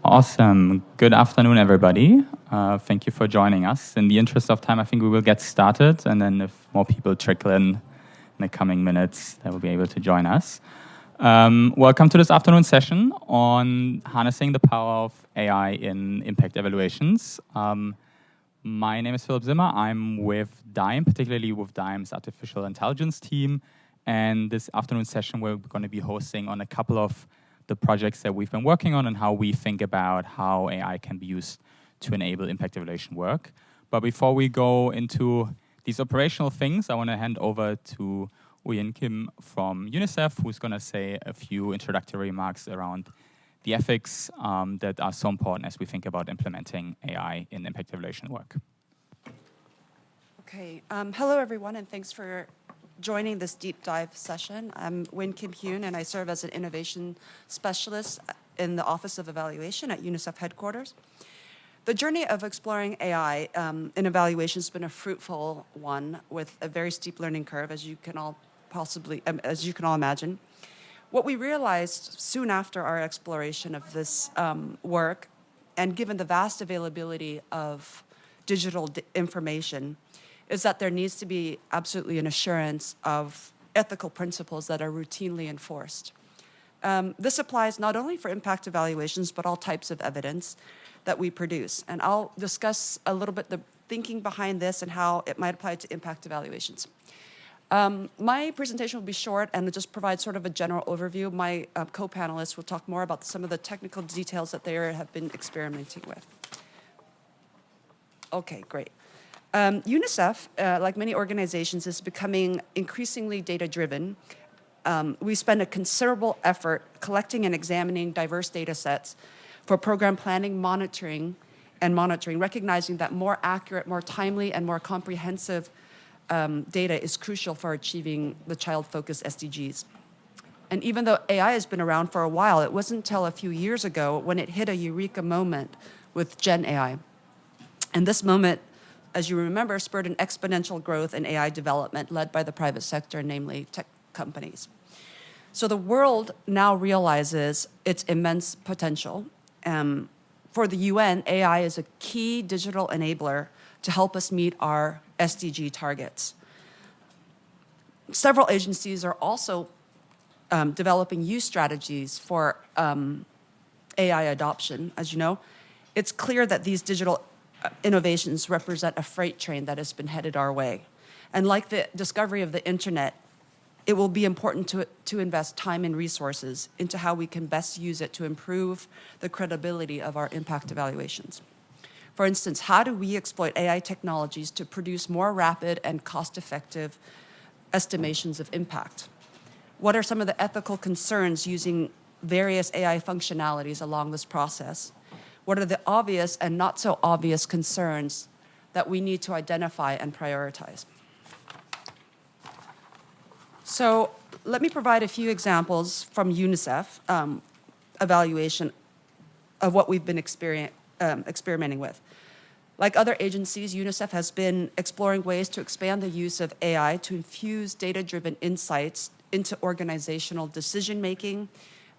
Awesome. Good afternoon, everybody. Thank you for joining us. In the interest of time, I think we will get started, and then if more people trickle in the coming minutes, they will be able to join us. Welcome to this afternoon session on harnessing the power of AI in impact evaluations. My name is Philipp Zimmer. I'm with DIME, particularly with DIME's artificial intelligence team. And this afternoon session, we're going to be hosting on a couple of the projects that we've been working on and how we think about how AI can be used to enable impact evaluation work. But before we go into these operational things, I want to hand over to Woo-Yin Kim from UNICEF, who's going to say a few introductory remarks around the ethics that are so important as we think about implementing AI in impact evaluation work. Okay. Hello, everyone, and thanks for joining this deep dive session. I'm Win Kim Hyun, and I serve as an innovation specialist in the Office of Evaluation at UNICEF headquarters. The journey of exploring AI in evaluation has been a fruitful one with a very steep learning curve, as you can all imagine. What we realized soon after our exploration of this work, and given the vast availability of digital information, is that there needs to be absolutely an assurance of ethical principles that are routinely enforced. This applies not only for impact evaluations, but all types of evidence that we produce. And I'll discuss a little bit the thinking behind this and how it might apply to impact evaluations. My presentation will be short and just provide sort of a general overview. My co-panelists will talk more about some of the technical details that they have been experimenting with. Okay, great. UNICEF, like many organizations, is becoming increasingly data-driven. We spend a considerable effort collecting and examining diverse data sets for program planning, monitoring, recognizing that more accurate, more timely, and more comprehensive data is crucial for achieving the child-focused SDGs. And even though AI has been around for a while, it wasn't until a few years ago when it hit a eureka moment with Gen AI. And this moment, as you remember, spurred an exponential growth in AI development led by the private sector, namely tech companies. So the world now realizes its immense potential. For the UN, AI is a key digital enabler to help us meet our SDG targets. Several agencies are also developing use strategies for AI adoption. As you know, it's clear that these digital innovations represent a freight train that has been headed our way. And like the discovery of the internet, it will be important to invest time and resources into how we can best use it to improve the credibility of our impact evaluations. For instance, how do we exploit AI technologies to produce more rapid and cost-effective estimations of impact? What are some of the ethical concerns using various AI functionalities along this process? What are the obvious and not so obvious concerns that we need to identify and prioritize? So let me provide a few examples from UNICEF evaluation of what we've been experimenting with. Like other agencies, UNICEF has been exploring ways to expand the use of AI to infuse data-driven insights into organizational decision-making,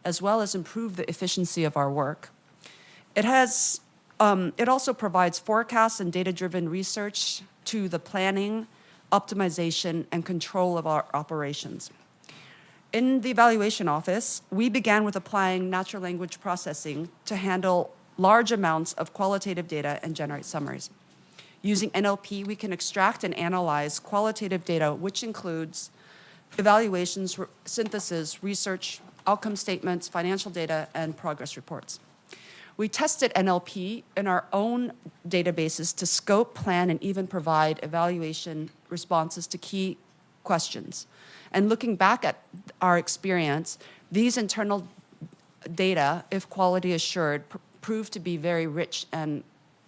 as well as improve the efficiency of our work. It also provides forecasts and data-driven research to the planning, optimization, and control of our operations. In the evaluation office, we began with applying natural language processing to handle large amounts of qualitative data and generate summaries. Using NLP, we can extract and analyze qualitative data, which includes evaluations, synthesis, research, outcome statements, financial data, and progress reports. We tested NLP in our own databases to scope, plan, and even provide evaluation responses to key questions. And looking back at our experience, these internal data, if quality assured, proved to be very rich and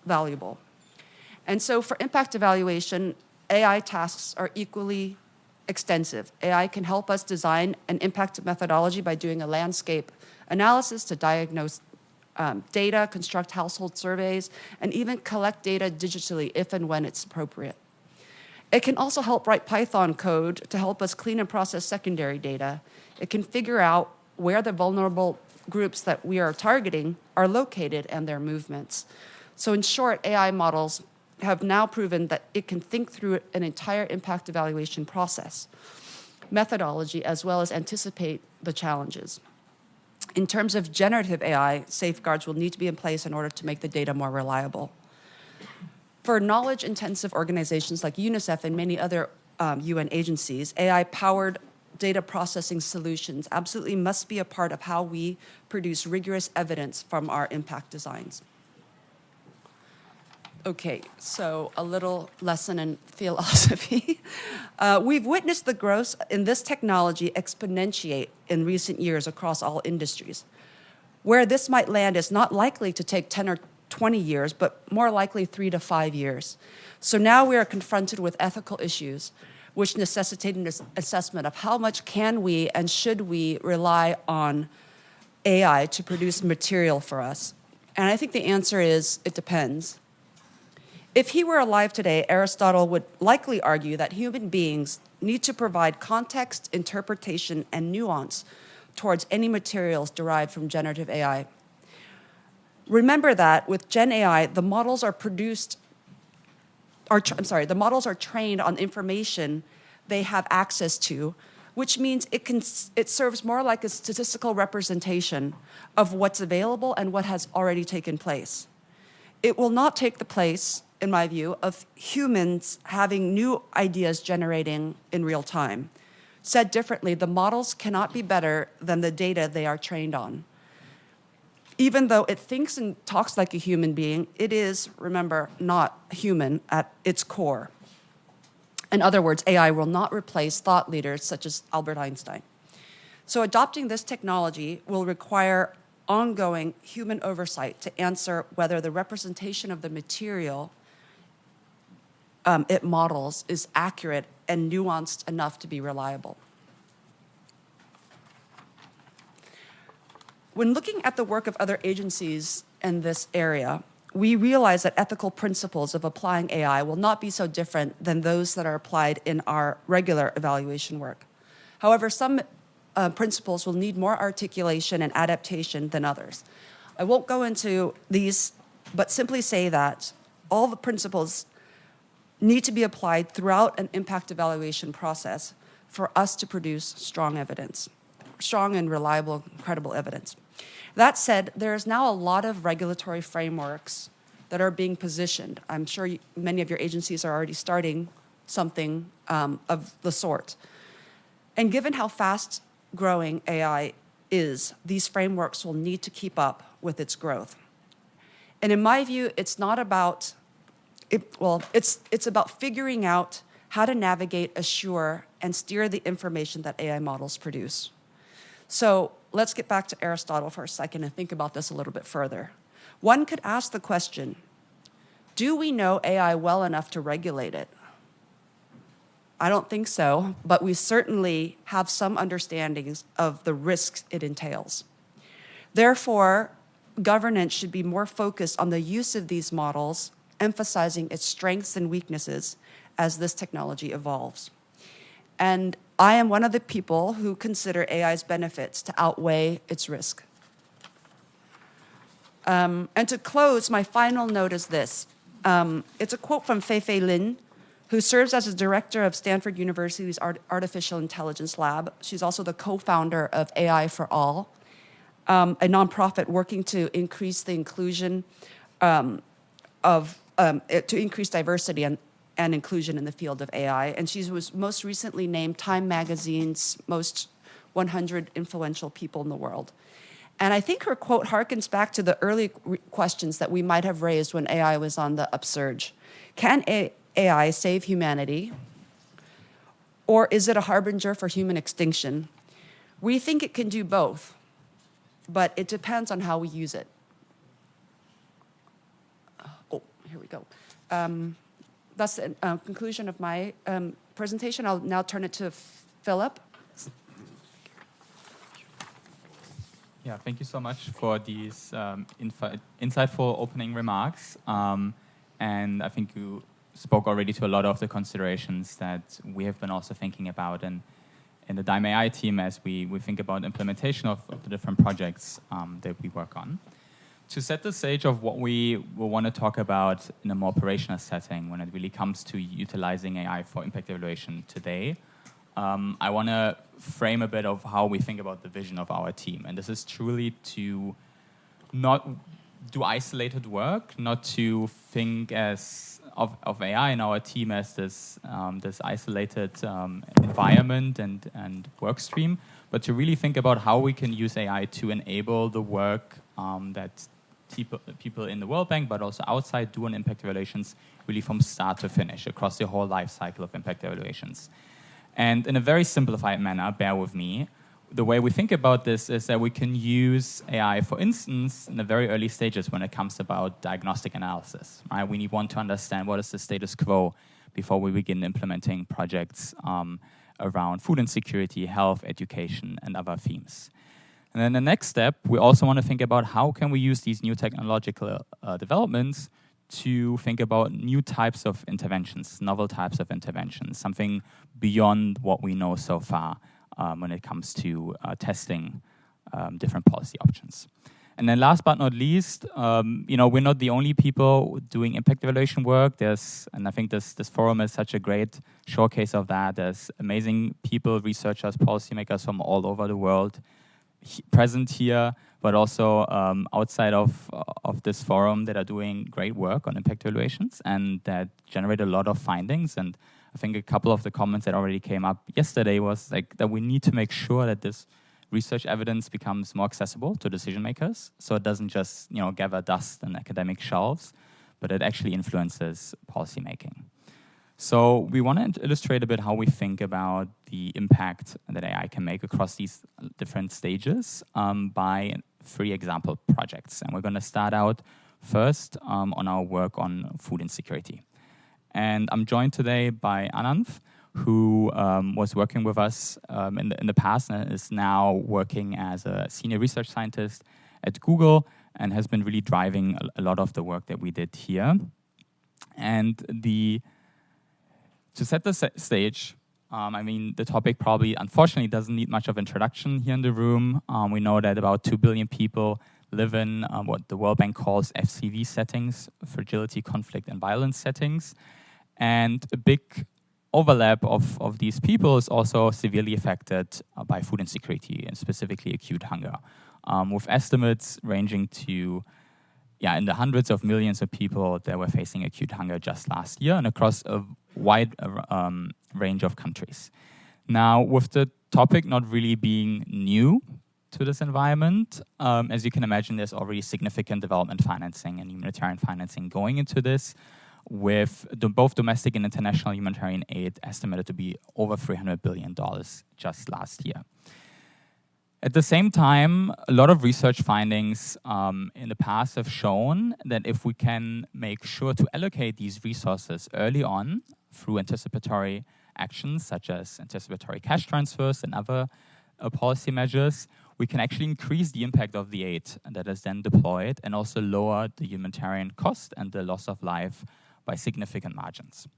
valuable. And so for impact evaluation, AI tasks are equally extensive. AI can help us design an impact methodology by doing a landscape analysis to diagnose data, construct household surveys, and even collect data digitally if and when it's appropriate. It can also help write Python code to help us clean and process secondary data. It can figure out where the vulnerable groups that we are targeting are located and their movements. So in short, AI models have now proven that it can think through an entire impact evaluation process, methodology, as well as anticipate the challenges. In terms of generative AI, safeguards will need to be in place in order to make the data more reliable. For knowledge-intensive organizations like UNICEF and many other UN agencies, AI-powered data processing solutions absolutely must be a part of how we produce rigorous evidence from our impact designs. Okay, so a little lesson in philosophy. We've witnessed the growth in this technology exponentiate in recent years across all industries. Where this might land is not likely to take 10 or 20 years, but more likely 3 to 5 years. So now we are confronted with ethical issues which necessitate an assessment of how much can we and should we rely on AI to produce material for us. And I think the answer is, it depends. If he were alive today, Aristotle would likely argue that human beings need to provide context, interpretation, and nuance towards any materials derived from generative AI. Remember that with Gen AI, the models are trained on information they have access to, which means it serves more like a statistical representation of what's available and what has already taken place. It will not take the place, in my view, of humans having new ideas generating in real time. Said differently, the models cannot be better than the data they are trained on. Even though it thinks and talks like a human being, it is, remember, not human at its core. In other words, AI will not replace thought leaders such as Albert Einstein. So adopting this technology will require ongoing human oversight to answer whether the representation of the material it models is accurate and nuanced enough to be reliable. When looking at the work of other agencies in this area, we realize that ethical principles of applying AI will not be so different than those that are applied in our regular evaluation work. However, some principles will need more articulation and adaptation than others. I won't go into these, but simply say that all the principles need to be applied throughout an impact evaluation process for us to produce strong evidence, strong and reliable, credible evidence. That said, there is now a lot of regulatory frameworks that are being positioned. I'm sure many of your agencies are already starting something of the sort. And given how fast growing AI is, these frameworks will need to keep up with its growth. And in my view, it's not about it's about figuring out how to navigate, assure, and steer the information that AI models produce. So let's get back to Aristotle for a second and think about this a little bit further. One could ask the question, do we know AI well enough to regulate it? I don't think so, but we certainly have some understandings of the risks it entails. Therefore, governance should be more focused on the use of these models, emphasizing its strengths and weaknesses as this technology evolves. And I am one of the people who consider AI's benefits to outweigh its risk. And to close, my final note is this. It's a quote from Fei-Fei Lin, who serves as the director of Stanford University's Artificial Intelligence Lab. She's also the co-founder of AI for All, a nonprofit working to increase the inclusion to increase diversity and inclusion in the field of AI. And she was most recently named Time Magazine's most 100 influential people in the world. And I think her quote harkens back to the early questions that we might have raised when AI was on the upsurge. Can AI save humanity? Or is it a harbinger for human extinction? We think it can do both, but it depends on how we use it. Here we go. That's the conclusion of my presentation. I'll now turn it to Philip. Yeah, thank you so much for these insightful opening remarks. And I think you spoke already to a lot of the considerations that we have been also thinking about in in the Dime AI team as we think about implementation of the different projects that we work on. To set the stage of what we will want to talk about in a more operational setting when it really comes to utilizing AI for impact evaluation today, I want to frame a bit of how we think about the vision of our team. And this is truly to not do isolated work, not to think of AI in our team as this isolated environment and work stream, but to really think about how we can use AI to enable the work that people in the World Bank, but also outside, do on impact evaluations really from start to finish across the whole life cycle of impact evaluations. And in a very simplified manner, bear with me, the way we think about this is that we can use AI, for instance, in the very early stages when it comes about diagnostic analysis. Right? We want to understand what is the status quo before we begin implementing projects around food insecurity, health, education, and other themes. And then the next step, we also want to think about how can we use these new technological developments to think about new types of interventions, novel types of interventions, something beyond what we know so far when it comes to testing different policy options. And then last but not least, we're not the only people doing impact evaluation work. And I think this forum is such a great showcase of that. There's amazing people, researchers, policymakers from all over the world present here, but also outside of this forum that are doing great work on impact evaluations and that generate a lot of findings. And I think a couple of the comments that already came up yesterday was like that we need to make sure that this research evidence becomes more accessible to decision makers, so it doesn't just gather dust on academic shelves, but it actually influences policymaking. So we want to illustrate a bit how we think about the impact that AI can make across these different stages by 3 example projects. And we're going to start out first on our work on food insecurity. And I'm joined today by Ananth, who was working with us in the past and is now working as a senior research scientist at Google and has been really driving a lot of the work that we did here. And to set the stage, the topic probably, unfortunately, doesn't need much of introduction here in the room. We know that about 2 billion people live in what the World Bank calls FCV settings, fragility, conflict, and violence settings. And a big overlap of these people is also severely affected by food insecurity, and specifically acute hunger, with estimates ranging to in the hundreds of millions of people that were facing acute hunger just last year and across a wide range of countries. Now, with the topic not really being new to this environment, as you can imagine, there's already significant development financing and humanitarian financing going into this, with both domestic and international humanitarian aid estimated to be over $300 billion just last year. At the same time, a lot of research findings in the past have shown that if we can make sure to allocate these resources early on through anticipatory actions such as anticipatory cash transfers and other policy measures, we can actually increase the impact of the aid that is then deployed and also lower the humanitarian cost and the loss of life by significant margins.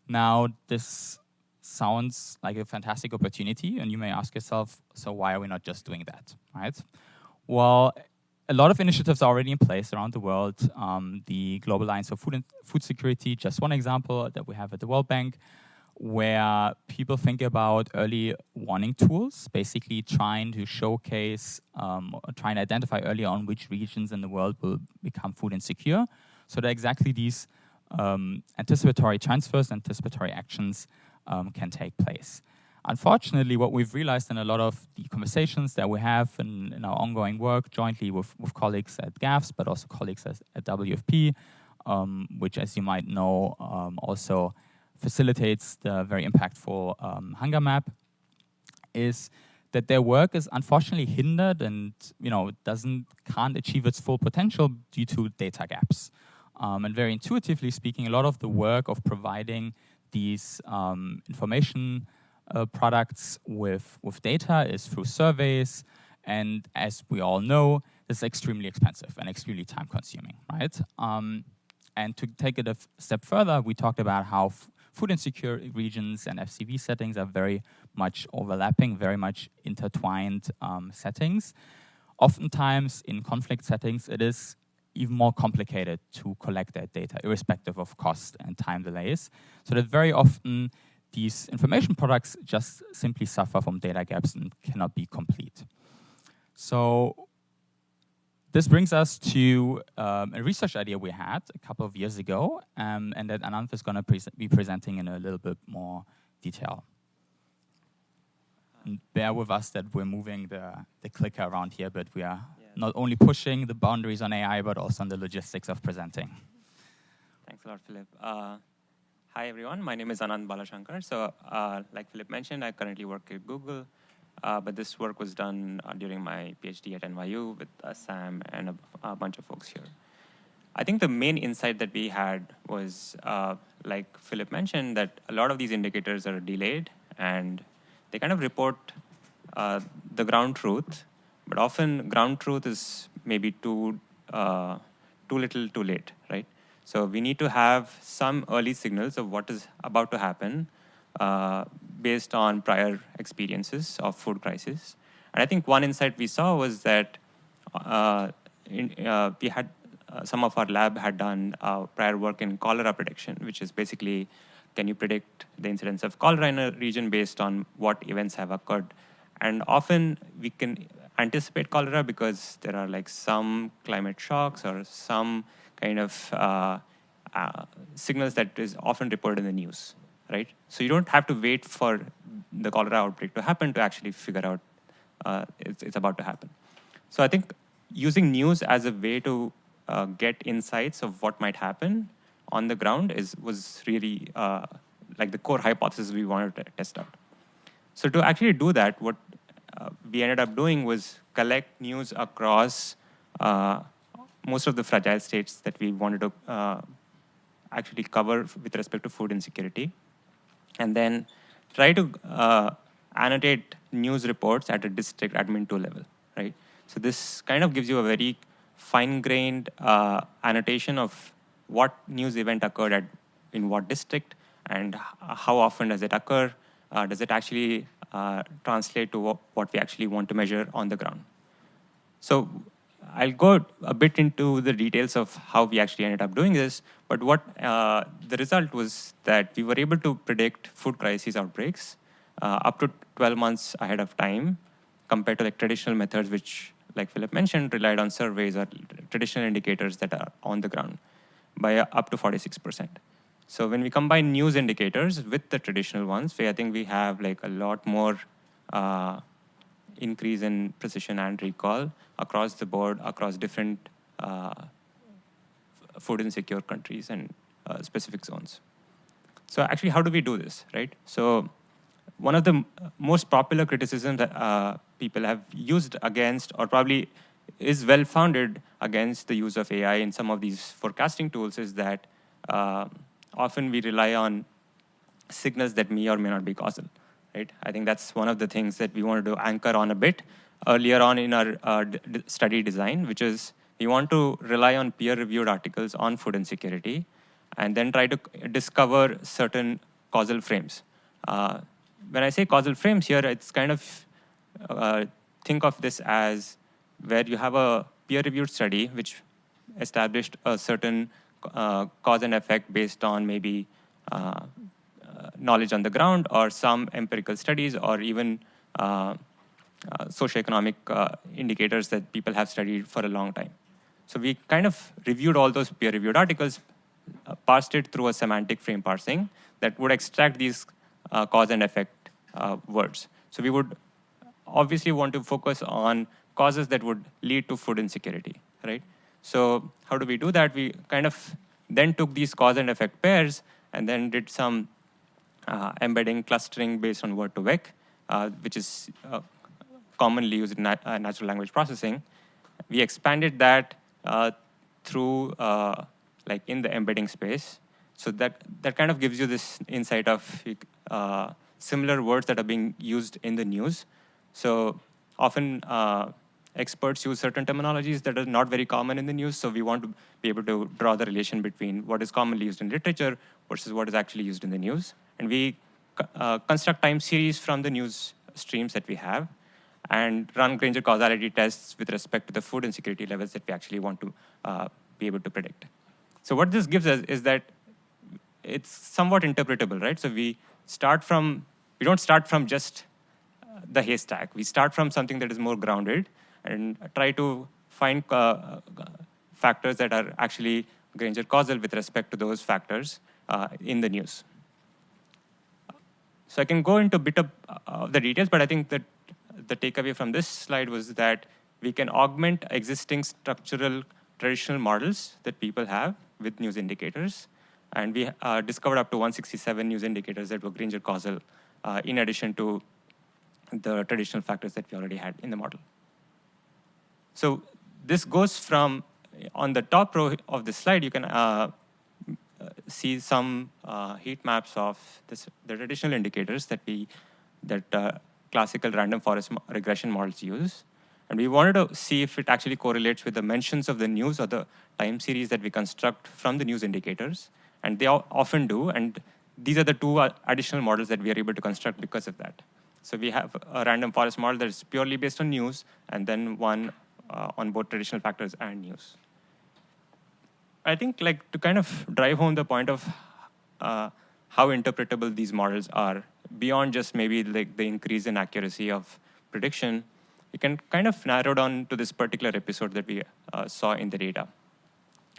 Now, this sounds like a fantastic opportunity, and you may ask yourself, so why are we not just doing that, right? Well, a lot of initiatives are already in place around the world. The Global Alliance for Food Security, just one example that we have at the World Bank, where people think about early warning tools, basically trying to showcase, trying to identify early on which regions in the world will become food insecure, so that exactly these anticipatory transfers, anticipatory actions can take place. Unfortunately, what we've realized in a lot of the conversations that we have in our ongoing work jointly with colleagues at GAFS, but also colleagues at WFP, which, as you might know, also facilitates the very impactful hunger map, is that their work is unfortunately hindered and can't achieve its full potential due to data gaps. And very intuitively speaking, a lot of the work of providing these information products with data is through surveys, and as we all know, this is extremely expensive and extremely time-consuming, right? And to take it a step further, we talked about how food insecure regions and FCV settings are very much overlapping, very much intertwined settings. Oftentimes in conflict settings, it is even more complicated to collect that data, irrespective of cost and time delays. So that very often these information products just simply suffer from data gaps and cannot be complete. So this brings us to a research idea we had a couple of years ago, and that Ananth is going to be presenting in a little bit more detail. And bear with us that we're moving the clicker around here, but we are not only pushing the boundaries on AI, but also on the logistics of presenting. Thanks a lot, Philip. Hi, everyone. My name is Ananth Balashankar. So like Philip mentioned, I currently work at Google. But this work was done during my PhD at NYU with Sam and a bunch of folks here. I think the main insight that we had was, like Philip mentioned, that a lot of these indicators are delayed and they kind of report the ground truth, but often ground truth is maybe too little too late, right? So we need to have some early signals of what is about to happen based on prior experiences of food crisis. And I think one insight we saw was that we had some of our lab had done prior work in cholera prediction, which is basically, can you predict the incidence of cholera in a region based on what events have occurred? And often we can anticipate cholera because there are like some climate shocks or some kind of signals that is often reported in the news, right? So you don't have to wait for the cholera outbreak to happen to actually figure out it's about to happen. So I think using news as a way to get insights of what might happen on the ground was really like the core hypothesis we wanted to test out. So to actually do that, what we ended up doing was collect news across most of the fragile states that we wanted to actually cover with respect to food insecurity, and then try to annotate news reports at a district admin 2 level, right? So this kind of gives you a very fine-grained annotation of what news event occurred in what district and how often does it occur. Does it actually translate to what we actually want to measure on the ground? So I'll go a bit into the details of how we actually ended up doing this, but what the result was that we were able to predict food crisis outbreaks up to 12 months ahead of time compared to like traditional methods, which, like Philip mentioned, relied on surveys or traditional indicators that are on the ground by up to 46%. So when we combine news indicators with the traditional ones, I think we have like a lot more increase in precision and recall across the board, across different food insecure countries and specific zones. So actually, how do we do this, right? So one of the most popular criticisms that people have used against, or probably is well-founded against the use of AI in some of these forecasting tools, is that often we rely on signals that may or may not be causal, right? I think that's one of the things that we wanted to anchor on a bit earlier on in our study design, which is we want to rely on peer-reviewed articles on food insecurity and then try to discover certain causal frames. When I say causal frames here, it's kind of think of this as where you have a peer-reviewed study which established a certain cause and effect based on maybe knowledge on the ground or some empirical studies or even socioeconomic indicators that people have studied for a long time. So we kind of reviewed all those peer-reviewed articles, parsed it through a semantic frame parsing that would extract these cause and effect words. So we would obviously want to focus on causes that would lead to food insecurity, right? So how do we do that? We kind of then took these cause and effect pairs and then did some embedding clustering based on word to vec, which is commonly used in natural language processing. We expanded that through like in the embedding space. So that kind of gives you this insight of similar words that are being used in the news. So often experts use certain terminologies that are not very common in the news. So we want to be able to draw the relation between what is commonly used in literature versus what is actually used in the news. And we construct time series from the news streams that we have and run Granger causality tests with respect to the food insecurity levels that we actually want to be able to predict. So what this gives us is that it's somewhat interpretable, right? So we don't start from just the haystack. We start from something that is more grounded and try to find factors that are actually Granger causal with respect to those factors in the news. So I can go into a bit of the details, but I think that the takeaway from this slide was that we can augment existing structural traditional models that people have with news indicators. And we discovered up to 167 news indicators that were Granger causal in addition to the traditional factors that we already had in the model. So this goes from, on the top row of the slide, you can see some heat maps of the traditional indicators that classical random forest regression models use. And we wanted to see if it actually correlates with the mentions of the news or the time series that we construct from the news indicators. And they often do. And these are the two additional models that we are able to construct because of that. So we have a random forest model that is purely based on news, and then one on both traditional factors and news. I think to kind of drive home the point of how interpretable these models are, beyond just maybe the increase in accuracy of prediction, you can kind of narrow down to this particular episode that we saw in the data.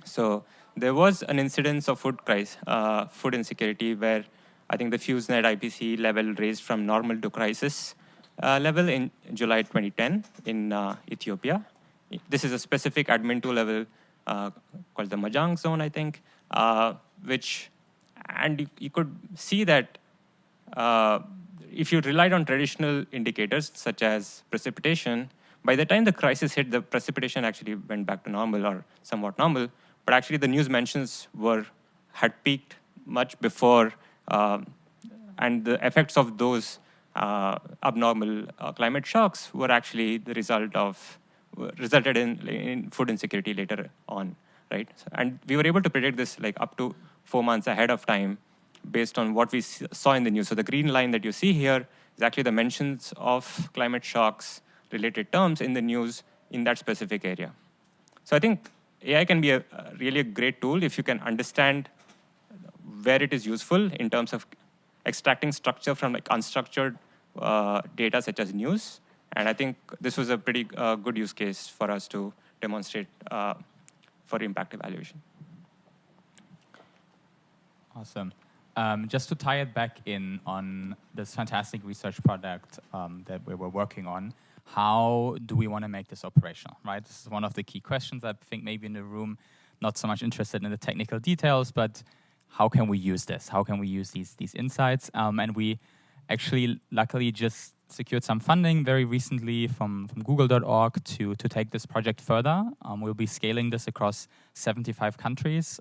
So there was an incidence of food insecurity where I think the FuseNet IPC level raised from normal to crisis level in July 2010 in Ethiopia. This is a specific admin 2 level called the Majang zone, I think, and you could see that if you relied on traditional indicators such as precipitation, by the time the crisis hit, the precipitation actually went back to normal or somewhat normal, but actually the news mentions had peaked much before, and the effects of those abnormal climate shocks were actually the resulted in food insecurity later on, right? And we were able to predict this up to 4 months ahead of time based on what we saw in the news. So the green line that you see here is actually the mentions of climate shocks related terms in the news in that specific area. So I think AI can be really a great tool if you can understand where it is useful in terms of extracting structure from unstructured data such as news. And I think this was a pretty good use case for us to demonstrate for impact evaluation. Awesome. Just to tie it back in on this fantastic research product that we were working on, how do we want to make this operational, right? This is one of the key questions. I think maybe in the room, not so much interested in the technical details, but how can we use this? How can we use these insights? And we actually, luckily, just secured some funding very recently from Google.org to take this project further. We'll be scaling this across 75 countries.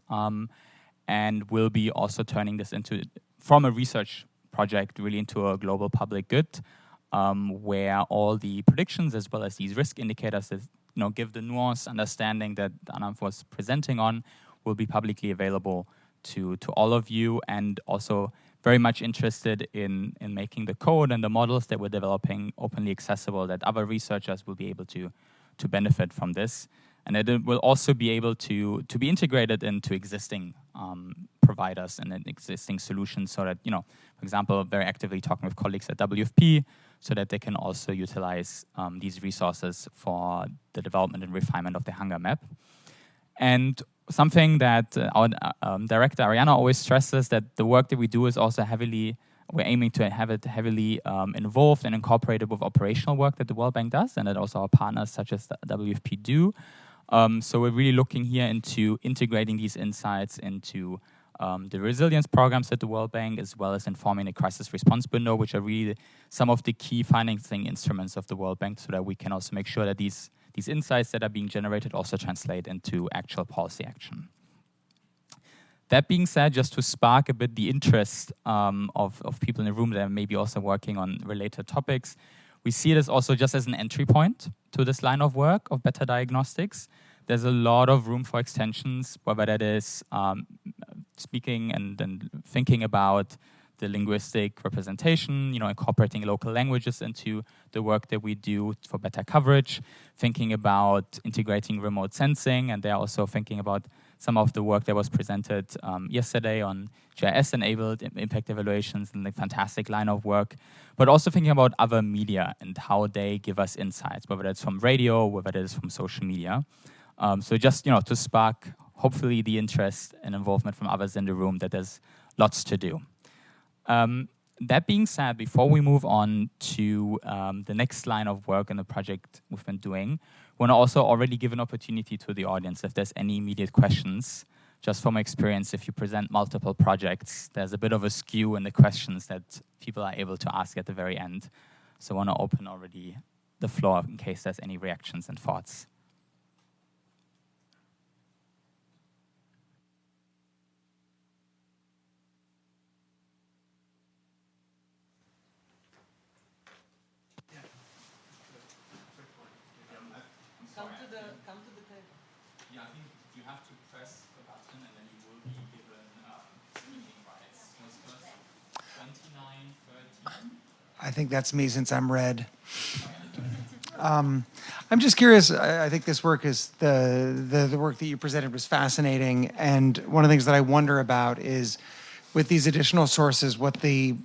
And we'll be also turning this from a research project really into a global public good, where all the predictions as well as these risk indicators that give the nuanced understanding that Ananth was presenting on will be publicly available to all of you, and also very much interested in making the code and the models that we're developing openly accessible, that other researchers will be able to benefit from this. And it will also be able to be integrated into existing providers and existing solutions, so that, for example, very actively talking with colleagues at WFP so that they can also utilize these resources for the development and refinement of the hunger map. And something that our director, Ariana, always stresses, that the work that we do is also we're aiming to have it heavily involved and incorporated with operational work that the World Bank does, and that also our partners such as the WFP do. So we're really looking here into integrating these insights into the resilience programs at the World Bank, as well as informing the crisis response window, which are really some of the key financing instruments of the World Bank, so that we can also make sure that these insights that are being generated also translate into actual policy action. That being said, just to spark a bit the interest of people in the room that are maybe also working on related topics, We see it as also just as an entry point to this line of work of better diagnostics. There's a lot of room for extensions, whether that is speaking and thinking about the linguistic representation, incorporating local languages into the work that we do for better coverage, thinking about integrating remote sensing, and they're also thinking about some of the work that was presented yesterday on GIS-enabled impact evaluations and the fantastic line of work, but also thinking about other media and how they give us insights, whether that's from radio, whether that is from social media. So just, to spark, hopefully, the interest and involvement from others in the room that there's lots to do. That being said, before we move on to the next line of work in the project we've been doing, I want to also already give an opportunity to the audience if there's any immediate questions. Just from experience, if you present multiple projects, there's a bit of a skew in the questions that people are able to ask at the very end. So I want to open already the floor in case there's any reactions and thoughts. Come to the table. Yeah, I think you have to press the button and then you will be given speaking rights. Who's first? 29, 13. I think that's me since I'm red. I'm just curious. I think this work is the work that you presented was fascinating, and one of the things that I wonder about is, with these additional sources, what the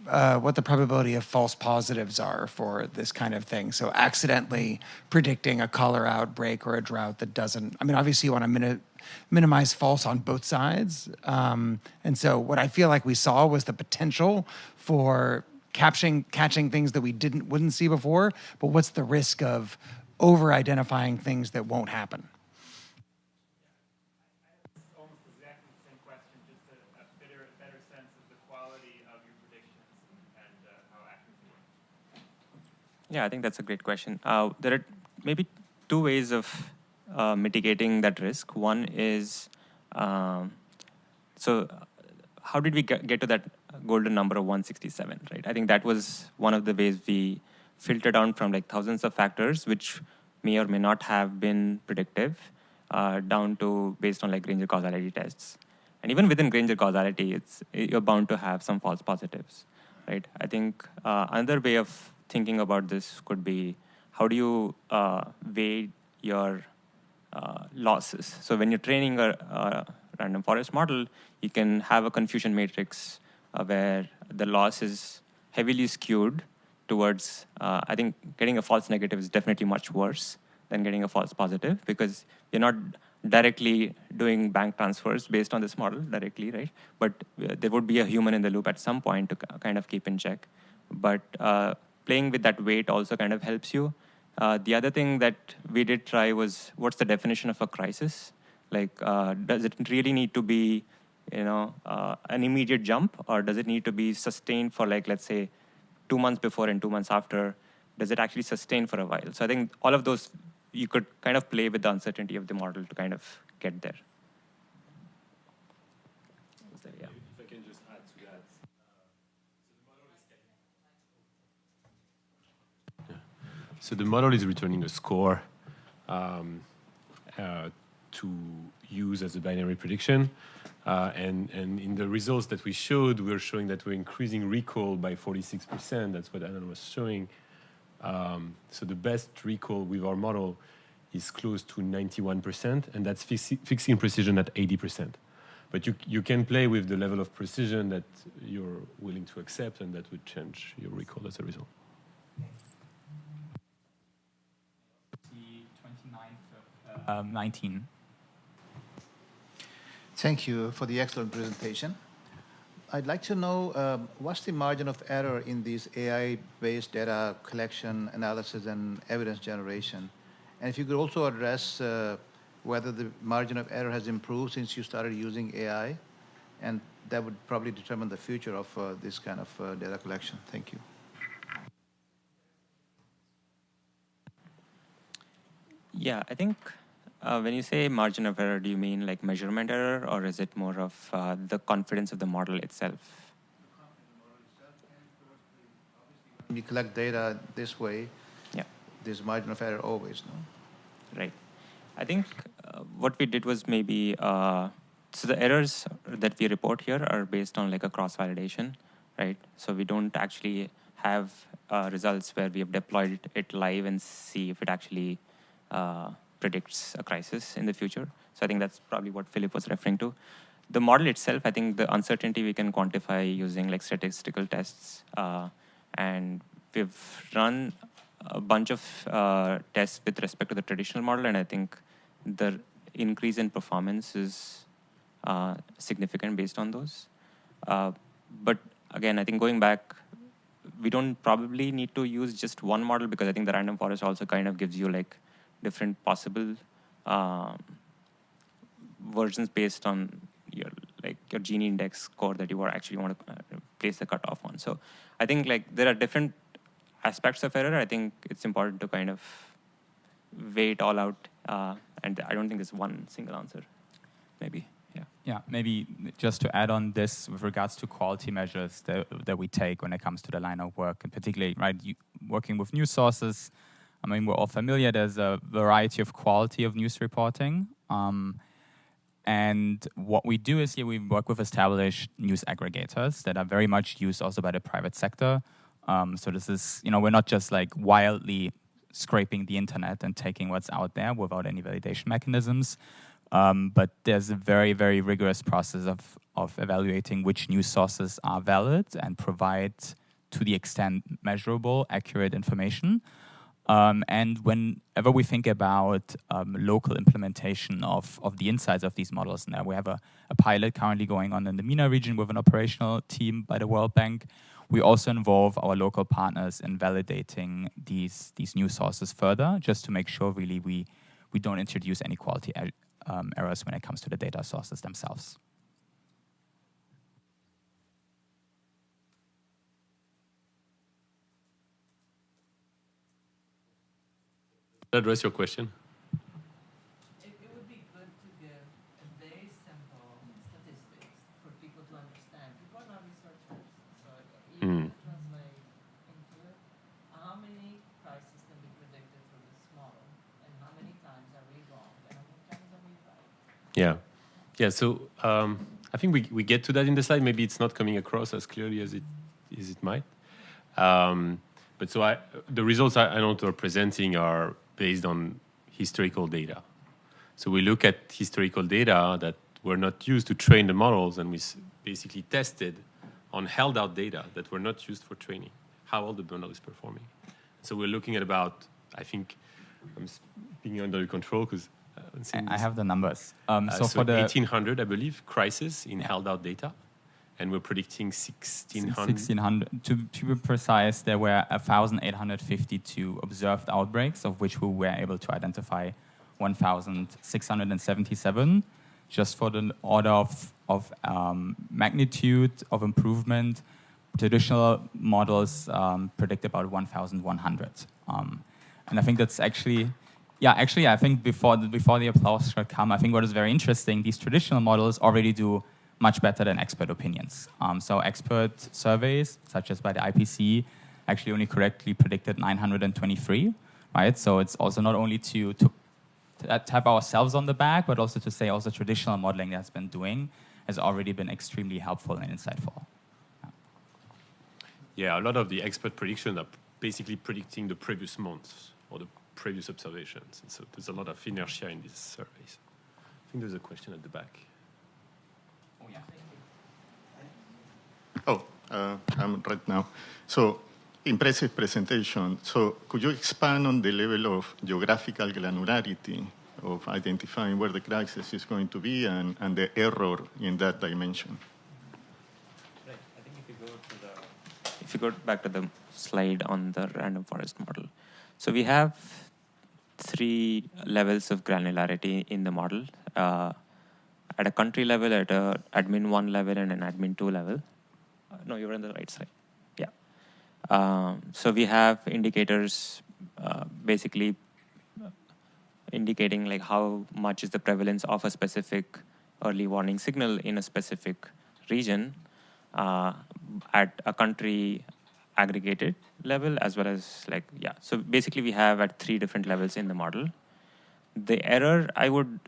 probability of false positives are for this kind of thing. So accidentally predicting a cholera outbreak or a drought that doesn't. I mean, obviously you want to minimize false on both sides, and so what I feel like we saw was the potential for catching things that we wouldn't see before. But what's the risk of over-identifying things that won't happen? Almost exactly the same question, just a better sense of the quality of your predictions and how accurate they are. Yeah, I think that's a great question. There are maybe two ways of mitigating that risk. One is, how did we get to that golden number of 167, right? I think that was one of the ways we filtered down from like thousands of factors, which may or may not have been predictive, down to based on like Granger causality tests. And even within Granger causality, you're bound to have some false positives, right? I think another way of thinking about this could be, how do you weigh your losses? So when you're training a random forest model, you can have a confusion matrix where the loss is heavily skewed towards, I think getting a false negative is definitely much worse than getting a false positive, because you're not directly doing bank transfers based on this model directly, right? But there would be a human in the loop at some point to kind of keep in check. But playing with that weight also kind of helps you. The other thing that we did try was, what's the definition of a crisis? Like, does it really need to be, an immediate jump, or does it need to be sustained for, like, let's say, 2 months before and 2 months after? Does it actually sustain for a while? So I think all of those, you could kind of play with the uncertainty of the model to kind of get there. Yeah. If I can just add to that. So the model is returning a score to use as a binary prediction. And in the results that we showed, we were showing that we're increasing recall by 46%. That's what Anand was showing. So the best recall with our model is close to 91%, and that's fixing precision at 80%. But you can play with the level of precision that you're willing to accept, and that would change your recall as a result. 19. Thank you for the excellent presentation. I'd like to know what's the margin of error in these AI-based data collection, analysis, and evidence generation? And if you could also address whether the margin of error has improved since you started using AI, and that would probably determine the future of this kind of data collection. Thank you. Yeah, I think when you say margin of error, do you mean like measurement error, or is it more of the confidence of the model itself? When you collect data this way, there's margin of error always, no? Right. I think what we did was maybe so the errors that we report here are based on like a cross validation, right? So we don't actually have results where we have deployed it live and see if it actually predicts a crisis in the future. So I think that's probably what Philip was referring to. The model itself, I think the uncertainty we can quantify using like statistical tests, and we've run a bunch of tests with respect to the traditional model, and I think the increase in performance is significant based on those. But again, I think going back, we don't probably need to use just one model, because I think the random forest also kind of gives you like different possible versions based on your Gini index score that you actually want to place the cutoff on. So I think like there are different aspects of error. I think it's important to kind of weigh it all out, and I don't think there's one single answer. Maybe, yeah. Yeah, maybe just to add on this with regards to quality measures that we take when it comes to the line of work, and particularly working with news sources. I mean, we're all familiar. There's a variety of quality of news reporting. And what we do is here we work with established news aggregators that are very much used also by the private sector. So this is, we're not just like wildly scraping the internet and taking what's out there without any validation mechanisms. But there's a very, very rigorous process of evaluating which news sources are valid and provide, to the extent measurable, accurate information. And whenever we think about local implementation of the insights of these models, now we have a pilot currently going on in the MENA region with an operational team by the World Bank. We also involve our local partners in validating these news sources further, just to make sure really we don't introduce any quality errors when it comes to the data sources themselves. Address your question. It would be good to give very simple statistics for people to understand. People are not researchers, so you can translate into how many crises can be predicted through this model, and how many times are we wrong, and how many times are we right. Yeah. So I think we get to that in the slide. Maybe it's not coming across as clearly as it might. But so the results I know we're presenting are based on historical data. So we look at historical data that were not used to train the models, and we basically tested on held out data that were not used for training, how well the model is performing. So we're looking at about, I think, I'm speaking under your control because I have the numbers. So for the 1,800, I believe, crisis in held out data. And we're predicting 1,600. 1,600. To be precise, there were 1,852 observed outbreaks, of which we were able to identify 1,677. Just for the order of magnitude of improvement, traditional models predict about 1,100. And I think that's actually, I think before the applause should come, I think what is very interesting, these traditional models already do much better than expert opinions. So expert surveys, such as by the IPC, actually only correctly predicted 923, right? So it's also not only to tap ourselves on the back, but also to say also traditional modeling that's been doing has already been extremely helpful and insightful. Yeah, a lot of the expert predictions are basically predicting the previous months or the previous observations. And so there's a lot of inertia in these surveys. I think there's a question at the back. I'm right now. So, impressive presentation. So, could you expand on the level of geographical granularity of identifying where the crisis is going to be and the error in that dimension? Right. I think if you go back to the slide on the random forest model, so we have 3 levels of granularity in the model. At a country level, at a admin 1 level, and an admin 2 level. No, you're on the right side. Yeah. So we have indicators basically indicating like how much is the prevalence of a specific early warning signal in a specific region at a country aggregated level as well as so basically we have at 3 different levels in the model. The error, I would,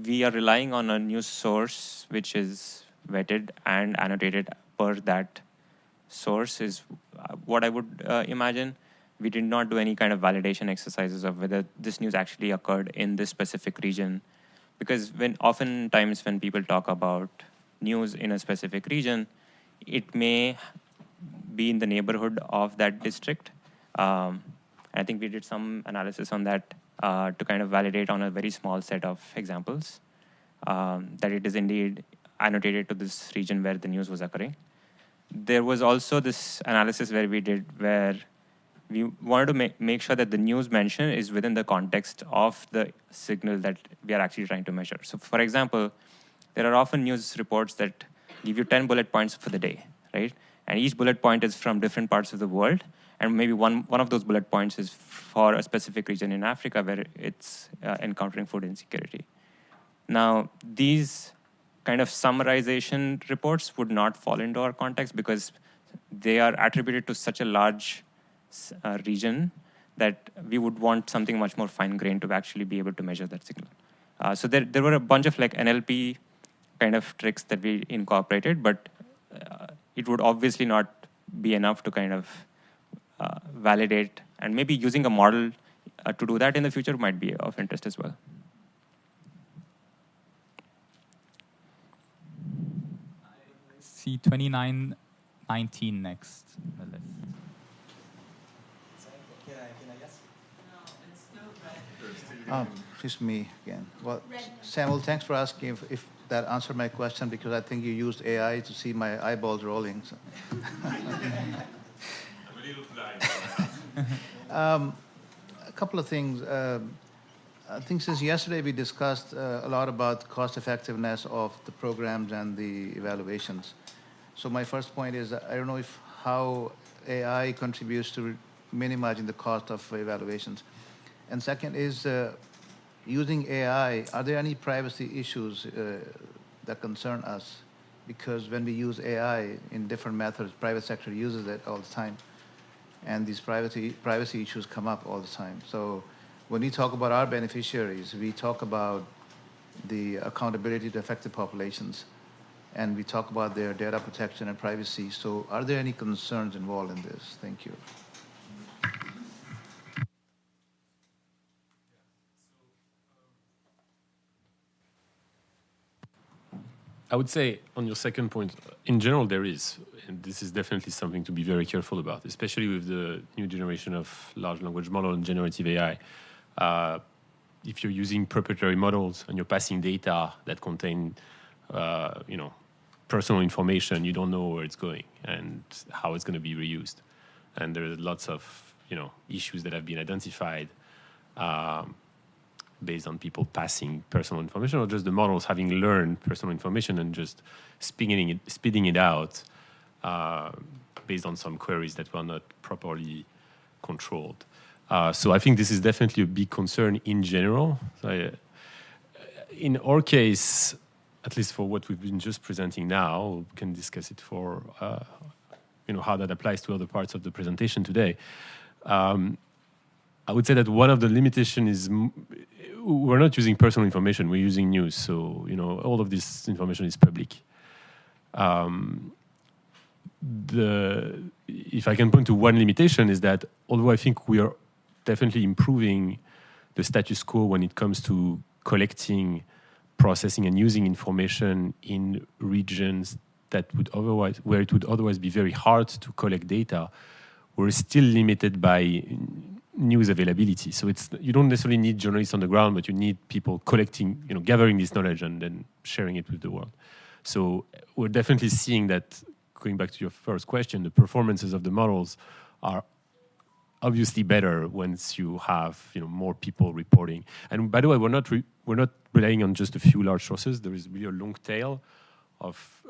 we are relying on a news source which is vetted and annotated per that source is what I would imagine. We did not do any kind of validation exercises of whether this news actually occurred in this specific region. Because oftentimes when people talk about news in a specific region, it may be in the neighborhood of that district. I think we did some analysis on that to kind of validate on a very small set of examples that it is indeed annotated to this region where the news was occurring. There was also this analysis where we wanted to make sure that the news mention is within the context of the signal that we are actually trying to measure. So, for example, there are often news reports that give you 10 bullet points for the day, right? And each bullet point is from different parts of the world. And maybe one of those bullet points is for a specific region in Africa where it's encountering food insecurity. Now, these kind of summarization reports would not fall into our context because they are attributed to such a large region that we would want something much more fine-grained to actually be able to measure that signal. So there were a bunch of NLP kind of tricks that we incorporated, but it would obviously not be enough to kind of validate, and maybe using a model to do that in the future might be of interest as well. See 2919 next on the list. It's me again. Well, Samuel, thanks for asking if that answered my question, because I think you used AI to see my eyeballs rolling. So. A couple of things. I think since yesterday we discussed a lot about cost effectiveness of the programs and the evaluations. So my first point is I don't know how AI contributes to minimizing the cost of evaluations. And second is using AI, are there any privacy issues that concern us? Because when we use AI in different methods, private sector uses it all the time. And these privacy issues come up all the time. So when we talk about our beneficiaries, we talk about the accountability to affected populations, and we talk about their data protection and privacy. So are there any concerns involved in this? Thank you. I would say on your second point, in general, there is, and this is definitely something to be very careful about, especially with the new generation of large language model and generative AI. If you're using proprietary models and you're passing data that contain, personal information, you don't know where it's going and how it's going to be reused. And there's lots of, issues that have been identified based on people passing personal information, or just the models having learned personal information and just spitting it out based on some queries that were not properly controlled. So I think this is definitely a big concern in general. In our case, at least for what we've been just presenting now, we can discuss it for how that applies to other parts of the presentation today. I would say that one of the limitations is we're not using personal information, we're using news. So, all of this information is public. If I can point to one limitation is that although I think we are definitely improving the status quo when it comes to collecting, processing, and using information in regions where it would otherwise be very hard to collect data, we're still limited by news availability. So you don't necessarily need journalists on the ground, but you need people collecting, gathering this knowledge and then sharing it with the world. So we're definitely seeing that, going back to your first question, the performances of the models are obviously better once you have more people reporting. And by the way, we're not relying on just a few large sources. There is really a long tail of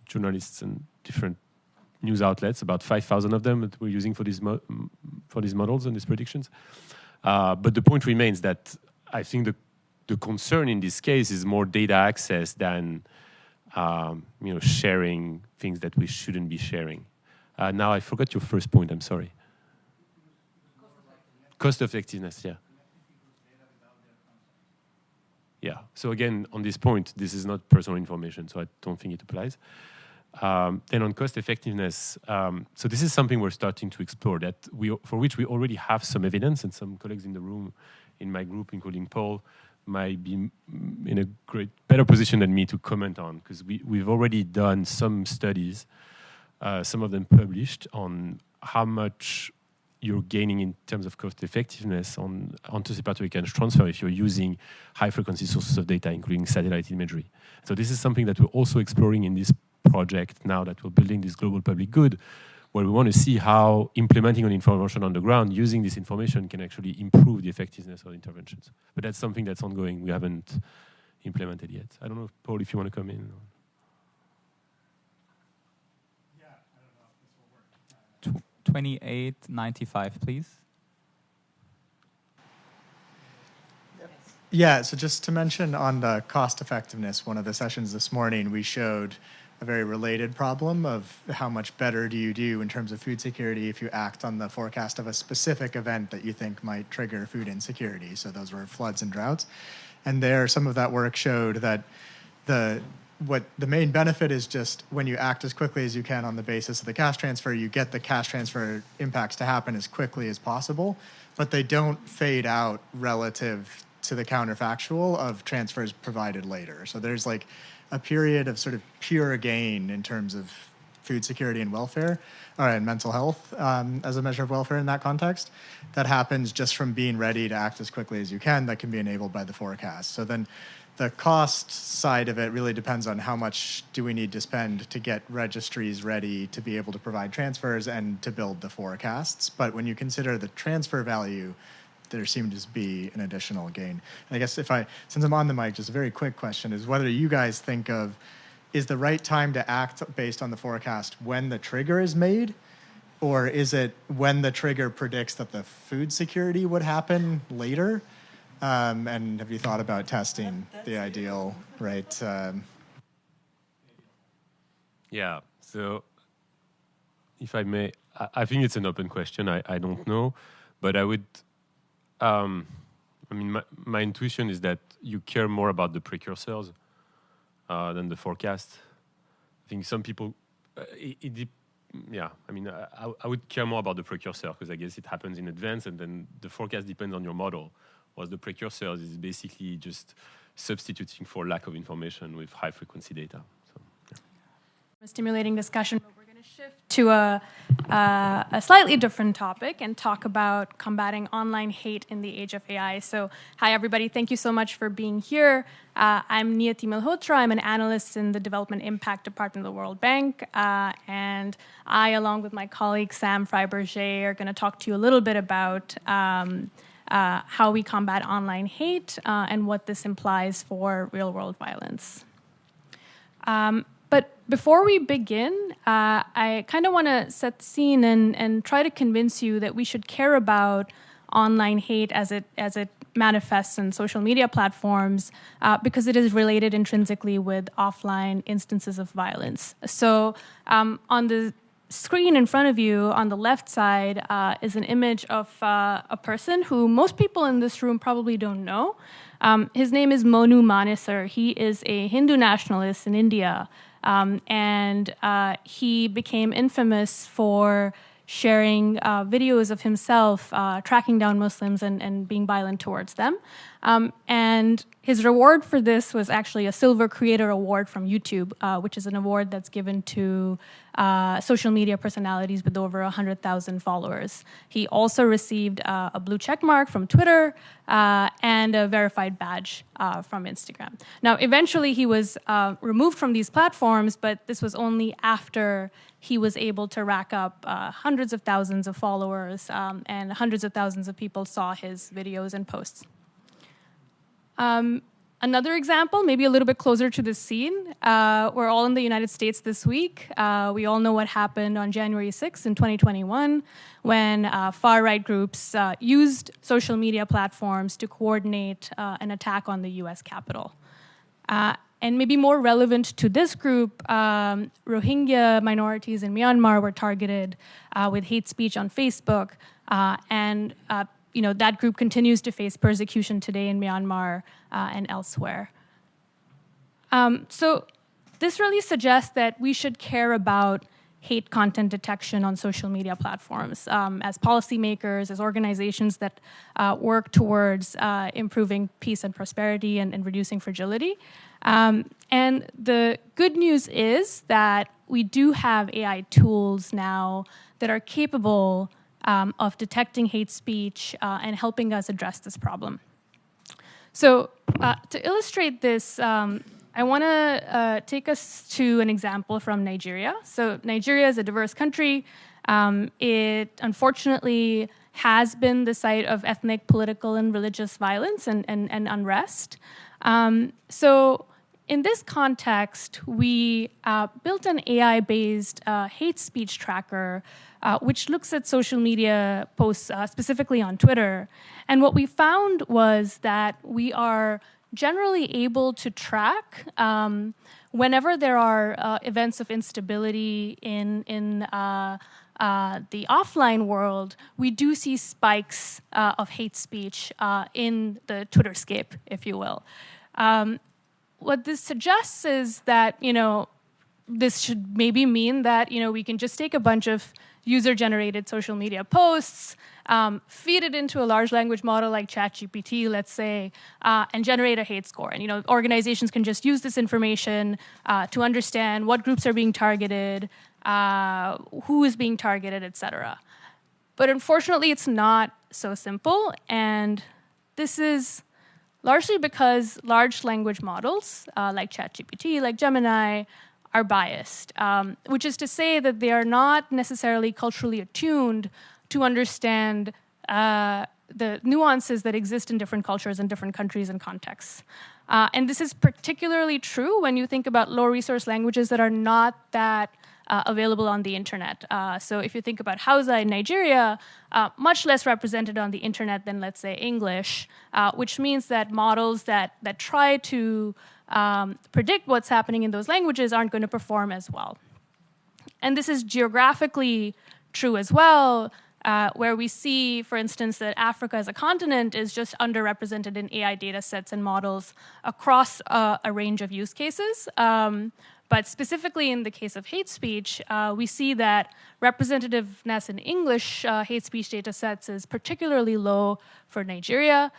journalists and different news outlets, about 5,000 of them that we're using for these models and these predictions. But the point remains that I think the concern in this case is more data access than sharing things that we shouldn't be sharing. Now I forgot your first point. I'm sorry. Cost effectiveness. Yeah. Yeah. So again, on this point, this is not personal information, so I don't think it applies. Then on cost effectiveness, so this is something we're starting to explore for which we already have some evidence, and some colleagues in the room, in my group, including Paul, might be in a better position than me to comment on, because we've already done some studies, some of them published, on how much you're gaining in terms of cost effectiveness on anticipatory cache transfer if you're using high-frequency sources of data, including satellite imagery. So this is something that we're also exploring in this project now that we're building this global public good, where we want to see how implementing an information on the ground using this information can actually improve the effectiveness of interventions. But that's something that's ongoing. We haven't implemented yet. I don't know, Paul, if you want to come in. 2895, please. Yeah, so just to mention on the cost effectiveness, one of the sessions this morning, we showed a very related problem of how much better do you do in terms of food security if you act on the forecast of a specific event that you think might trigger food insecurity. So those were floods and droughts. And there, some of that work showed that the main benefit is just when you act as quickly as you can on the basis of the cache transfer, you get the cache transfer impacts to happen as quickly as possible, but they don't fade out relative to the counterfactual of transfers provided later. So there's like a period of sort of pure gain in terms of food security and welfare, and mental health as a measure of welfare in that context, that happens just from being ready to act as quickly as you can, that can be enabled by the forecast. So then the cost side of it really depends on how much do we need to spend to get registries ready to be able to provide transfers and to build the forecasts. But when you consider the transfer value, there seems to be an additional gain. And I guess since I'm on the mic, just a very quick question is whether you guys think of, is the right time to act based on the forecast when the trigger is made? Or is it when the trigger predicts that the food security would happen later? And have you thought about testing the ideal, right? Yeah, so if I may, I think it's an open question. I don't know, but I would, my intuition is that you care more about the precursors than the forecast. I think some people, I would care more about the precursor because I guess it happens in advance, and then the forecast depends on your model. Whereas the precursors is basically just substituting for lack of information with high frequency data. So, yeah. A stimulating discussion, but we're going to shift to a slightly different topic and talk about combating online hate in the age of AI. So, hi everybody, thank you so much for being here. I'm Niyati Malhotra. I'm an analyst in the Development Impact Department of the World Bank, and I, along with my colleague Sam Freiberger, are going to talk to you a little bit about how we combat online hate and what this implies for real-world violence. But before we begin, I kind of want to set the scene and try to convince you that we should care about online hate as it manifests in social media platforms because it is related intrinsically with offline instances of violence. So on the screen in front of you on the left side is an image of a person who most people in this room probably don't know. His name is Monu Manesar. He is a Hindu nationalist in India, and he became infamous for sharing videos of himself tracking down Muslims and being violent towards them. And his reward for this was actually a Silver Creator Award from YouTube, which is an award that's given to social media personalities with over 100,000 followers. He also received a blue check mark from Twitter and a verified badge from Instagram. Now, eventually he was removed from these platforms, but this was only after he was able to rack up hundreds of thousands of followers and hundreds of thousands of people saw his videos and posts. Another example, maybe a little bit closer to the scene, we're all in the United States this week. We all know what happened on January 6th in 2021 when far-right groups used social media platforms to coordinate an attack on the US Capitol. And maybe more relevant to this group, Rohingya minorities in Myanmar were targeted with hate speech on Facebook, and that group continues to face persecution today in Myanmar and elsewhere. So this really suggests that we should care about hate content detection on social media platforms as policymakers, as organizations that work towards improving peace and prosperity and reducing fragility. And the good news is that we do have AI tools now that are capable of detecting hate speech and helping us address this problem. So to illustrate this, I want to take us to an example from Nigeria. So Nigeria is a diverse country. It unfortunately has been the site of ethnic, political, and religious violence and unrest. So in this context, we built an AI-based hate speech tracker which looks at social media posts, specifically on Twitter. And what we found was that we are generally able to track whenever there are events of instability in the offline world, we do see spikes of hate speech in the Twitterscape, if you will. What this suggests is that, this should maybe mean that, we can just take a bunch of user-generated social media posts, feed it into a large language model like ChatGPT, let's say, and generate a hate score. And organizations can just use this information to understand what groups are being targeted, who is being targeted, etc. But unfortunately, it's not so simple, and this is largely because large language models like ChatGPT, like Gemini, are biased, which is to say that they are not necessarily culturally attuned to understand the nuances that exist in different cultures and different countries and contexts. And this is particularly true when you think about low-resource languages that are not that available on the internet. So if you think about Hausa in Nigeria, much less represented on the internet than, let's say, English, which means that models that try to predict what's happening in those languages aren't going to perform as well. And this is geographically true as well, where we see, for instance, that Africa as a continent is just underrepresented in AI data sets and models across a range of use cases. But specifically in the case of hate speech, we see that representativeness in English hate speech data sets is particularly low for Nigeria,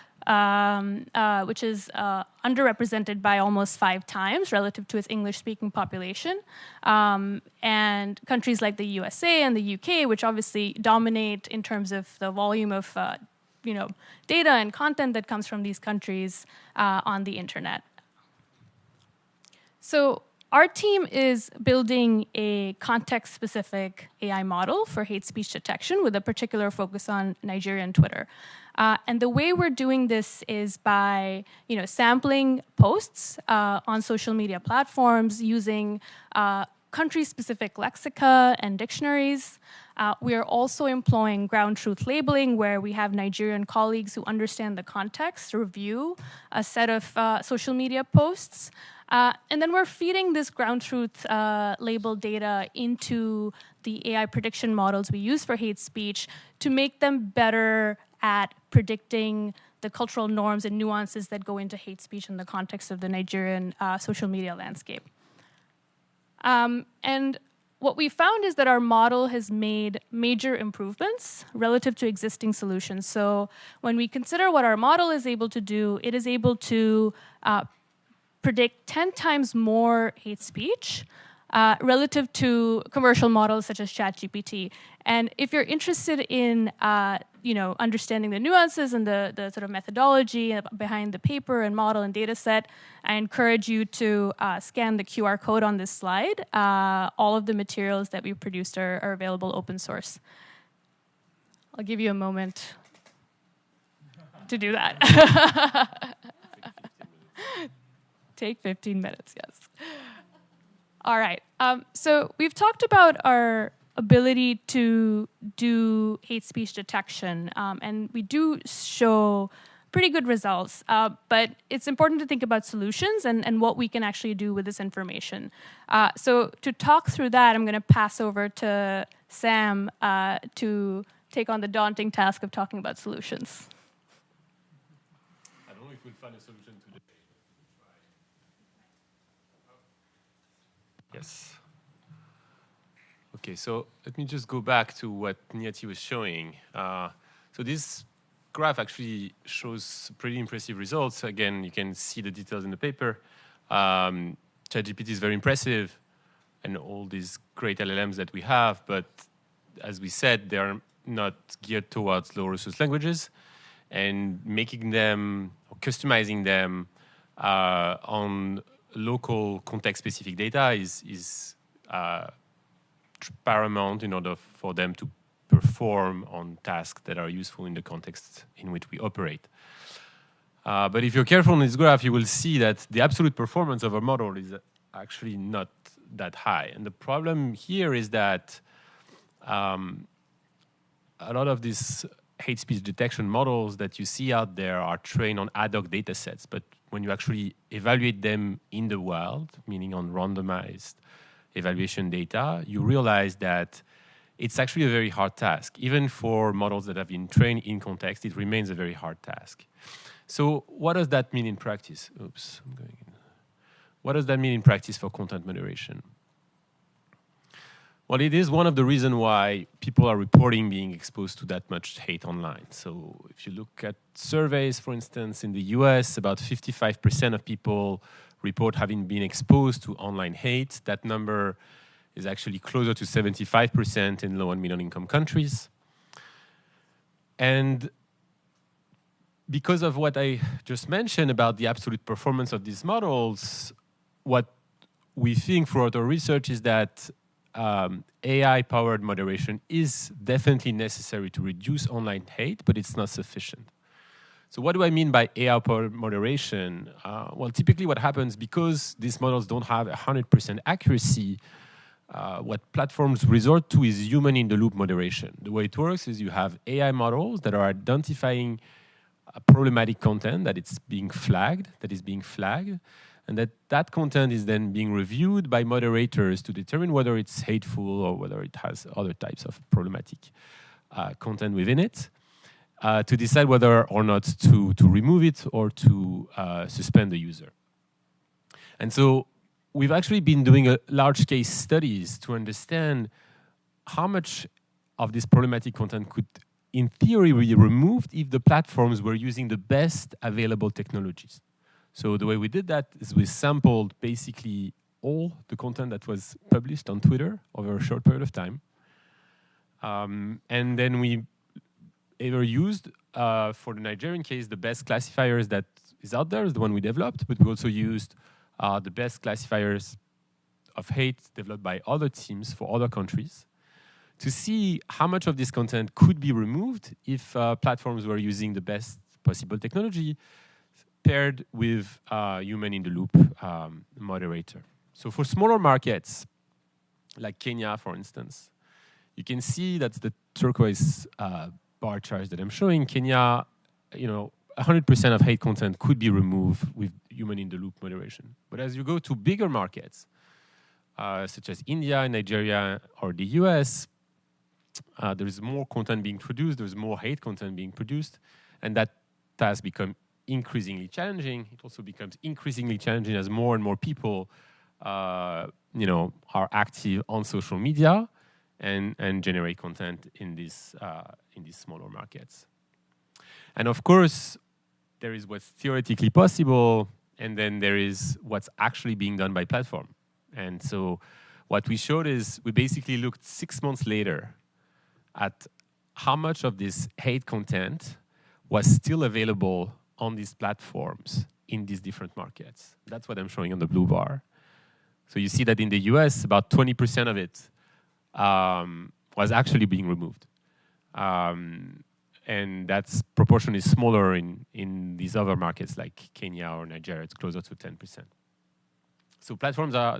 which is underrepresented by almost 5 times relative to its English-speaking population. And countries like the USA and the UK, which obviously dominate in terms of the volume of data and content that comes from these countries on the internet. So our team is building a context-specific AI model for hate speech detection with a particular focus on Nigerian Twitter. And the way we're doing this is by sampling posts on social media platforms using country-specific lexica and dictionaries. We are also employing ground truth labeling, where we have Nigerian colleagues who understand the context review a set of social media posts. And then we're feeding this ground truth labeled data into the AI prediction models we use for hate speech to make them better at predicting the cultural norms and nuances that go into hate speech in the context of the Nigerian social media landscape. And what we found is that our model has made major improvements relative to existing solutions. So when we consider what our model is able to do, it is able to predict 10 times more hate speech relative to commercial models such as ChatGPT. And if you're interested in understanding the nuances and the sort of methodology behind the paper and model and data set, I encourage you to scan the QR code on this slide. All of the materials that we produced are available open source. I'll give you a moment to do that. Take 15 minutes, yes. All right. So we've talked about our ability to do hate speech detection, and we do show pretty good results. But it's important to think about solutions and what we can actually do with this information. So to talk through that, I'm going to pass over to Sam to take on the daunting task of talking about solutions. I don't know if we'll find a solution today. Yes. Okay, so let me just go back to what Niyati was showing. So this graph actually shows pretty impressive results. Again, you can see the details in the paper. ChatGPT is very impressive, and all these great LLMs that we have, but as we said, they are not geared towards low resource languages, and making them, or customizing them on local context-specific data is paramount in order for them to perform on tasks that are useful in the context in which we operate. But if you're careful on this graph, you will see that the absolute performance of a model is actually not that high. And the problem here is that a lot of these hate speech detection models that you see out there are trained on ad hoc data sets, but when you actually evaluate them in the wild, meaning on randomized evaluation data, you realize that it's actually a very hard task. Even for models that have been trained in context, it remains a very hard task. So what does that mean in practice? Oops, I'm going in. What does that mean in practice for content moderation? Well, it is one of the reasons why people are reporting being exposed to that much hate online. So if you look at surveys, for instance, in the US, about 55% of people report having been exposed to online hate. That number is actually closer to 75% in low and middle income countries. And because of what I just mentioned about the absolute performance of these models, what we think throughout our research is that AI-powered moderation is definitely necessary to reduce online hate, but it's not sufficient. So what do I mean by AI-powered moderation? Well, typically what happens, because these models don't have 100% accuracy, what platforms resort to is human-in-the-loop moderation. The way it works is you have AI models that are identifying problematic content that is being flagged, and that content is then being reviewed by moderators to determine whether it's hateful or whether it has other types of problematic content within it, to decide whether or not to remove it or to suspend the user. And so we've actually been doing large case studies to understand how much of this problematic content could, in theory, be removed if the platforms were using the best available technologies. So the way we did that is we sampled basically all the content that was published on Twitter over a short period of time. And then we either used, for the Nigerian case, the best classifiers that is out there, is the one we developed, but we also used the best classifiers of hate developed by other teams for other countries to see how much of this content could be removed if platforms were using the best possible technology paired with human-in-the-loop moderator. So for smaller markets, like Kenya, for instance, you can see that's the turquoise bar chart that I'm showing. Kenya, 100% of hate content could be removed with human-in-the-loop moderation. But as you go to bigger markets, such as India, Nigeria, or the US, there's more content being produced, there's more hate content being produced, and that task becomes increasingly challenging. It also becomes increasingly challenging as more and more people are active on social media and generate content in these smaller markets. And of course, there is what's theoretically possible, and then there is what's actually being done by platform. And so what we showed is we basically looked 6 months later at how much of this hate content was still available on these platforms in these different markets. That's what I'm showing on the blue bar. So you see that in the US, about 20% of it was actually being removed. And that proportion is smaller in these other markets like Kenya or Nigeria. It's closer to 10%. So platforms are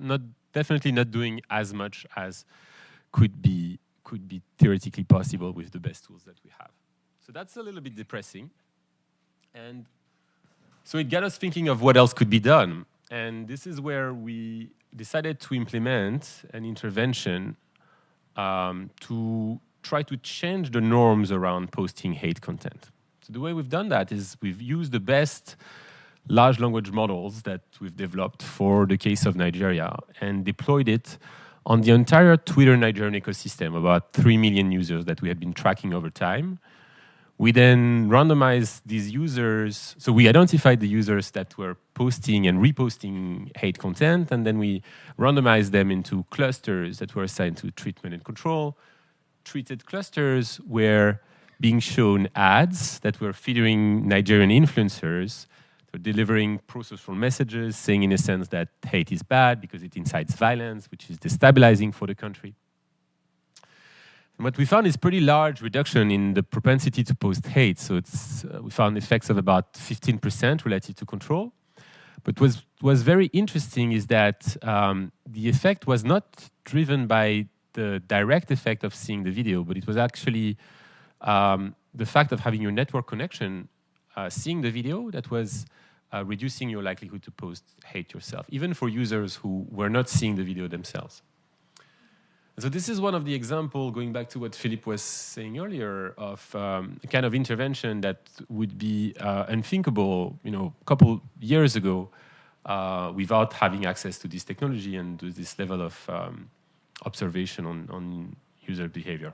definitely not doing as much as could be theoretically possible with the best tools that we have. So that's a little bit depressing. And so it got us thinking of what else could be done. And this is where we decided to implement an intervention to try to change the norms around posting hate content. So the way we've done that is we've used the best large language models that we've developed for the case of Nigeria and deployed it on the entire Twitter Nigerian ecosystem, about 3 million users that we had been tracking over time. We then randomized these users. So we identified the users that were posting and reposting hate content, and then we randomized them into clusters that were assigned to treatment and control. Treated clusters were being shown ads that were featuring Nigerian influencers, so delivering pro-social messages, saying in a sense that hate is bad because it incites violence, which is destabilizing for the country. And what we found is pretty large reduction in the propensity to post hate. So we found effects of about 15% relative to control. But what was very interesting is that the effect was not driven by the direct effect of seeing the video, but it was actually the fact of having your network connection, seeing the video, that was reducing your likelihood to post hate yourself, even for users who were not seeing the video themselves. So this is one of the examples, going back to what Philippe was saying earlier, of a kind of intervention that would be unthinkable, a couple years ago, without having access to this technology and to this level of observation on user behavior.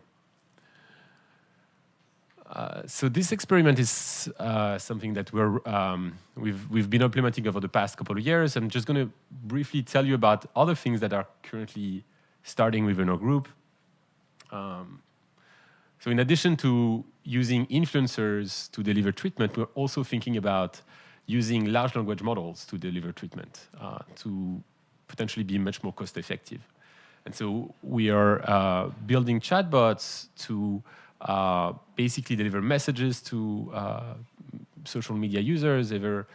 So this experiment is something that we've been implementing over the past couple of years. I'm just going to briefly tell you about other things that are currently starting within our group. So in addition to using influencers to deliver treatment, we're also thinking about using large language models to deliver treatment to potentially be much more cost effective. And so we are building chatbots to basically deliver messages to social media users, either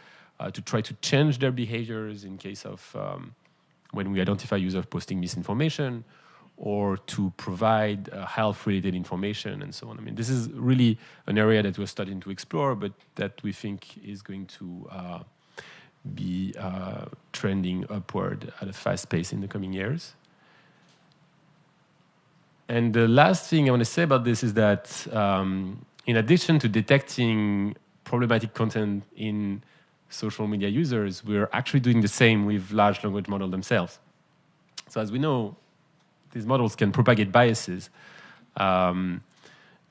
to try to change their behaviors in case of when we identify users posting misinformation, or to provide health-related information and so on. I mean, this is really an area that we're starting to explore, but that we think is going to be trending upward at a fast pace in the coming years. And the last thing I want to say about this is that in addition to detecting problematic content in social media users, we're actually doing the same with large language models themselves. So as we know, these models can propagate biases. And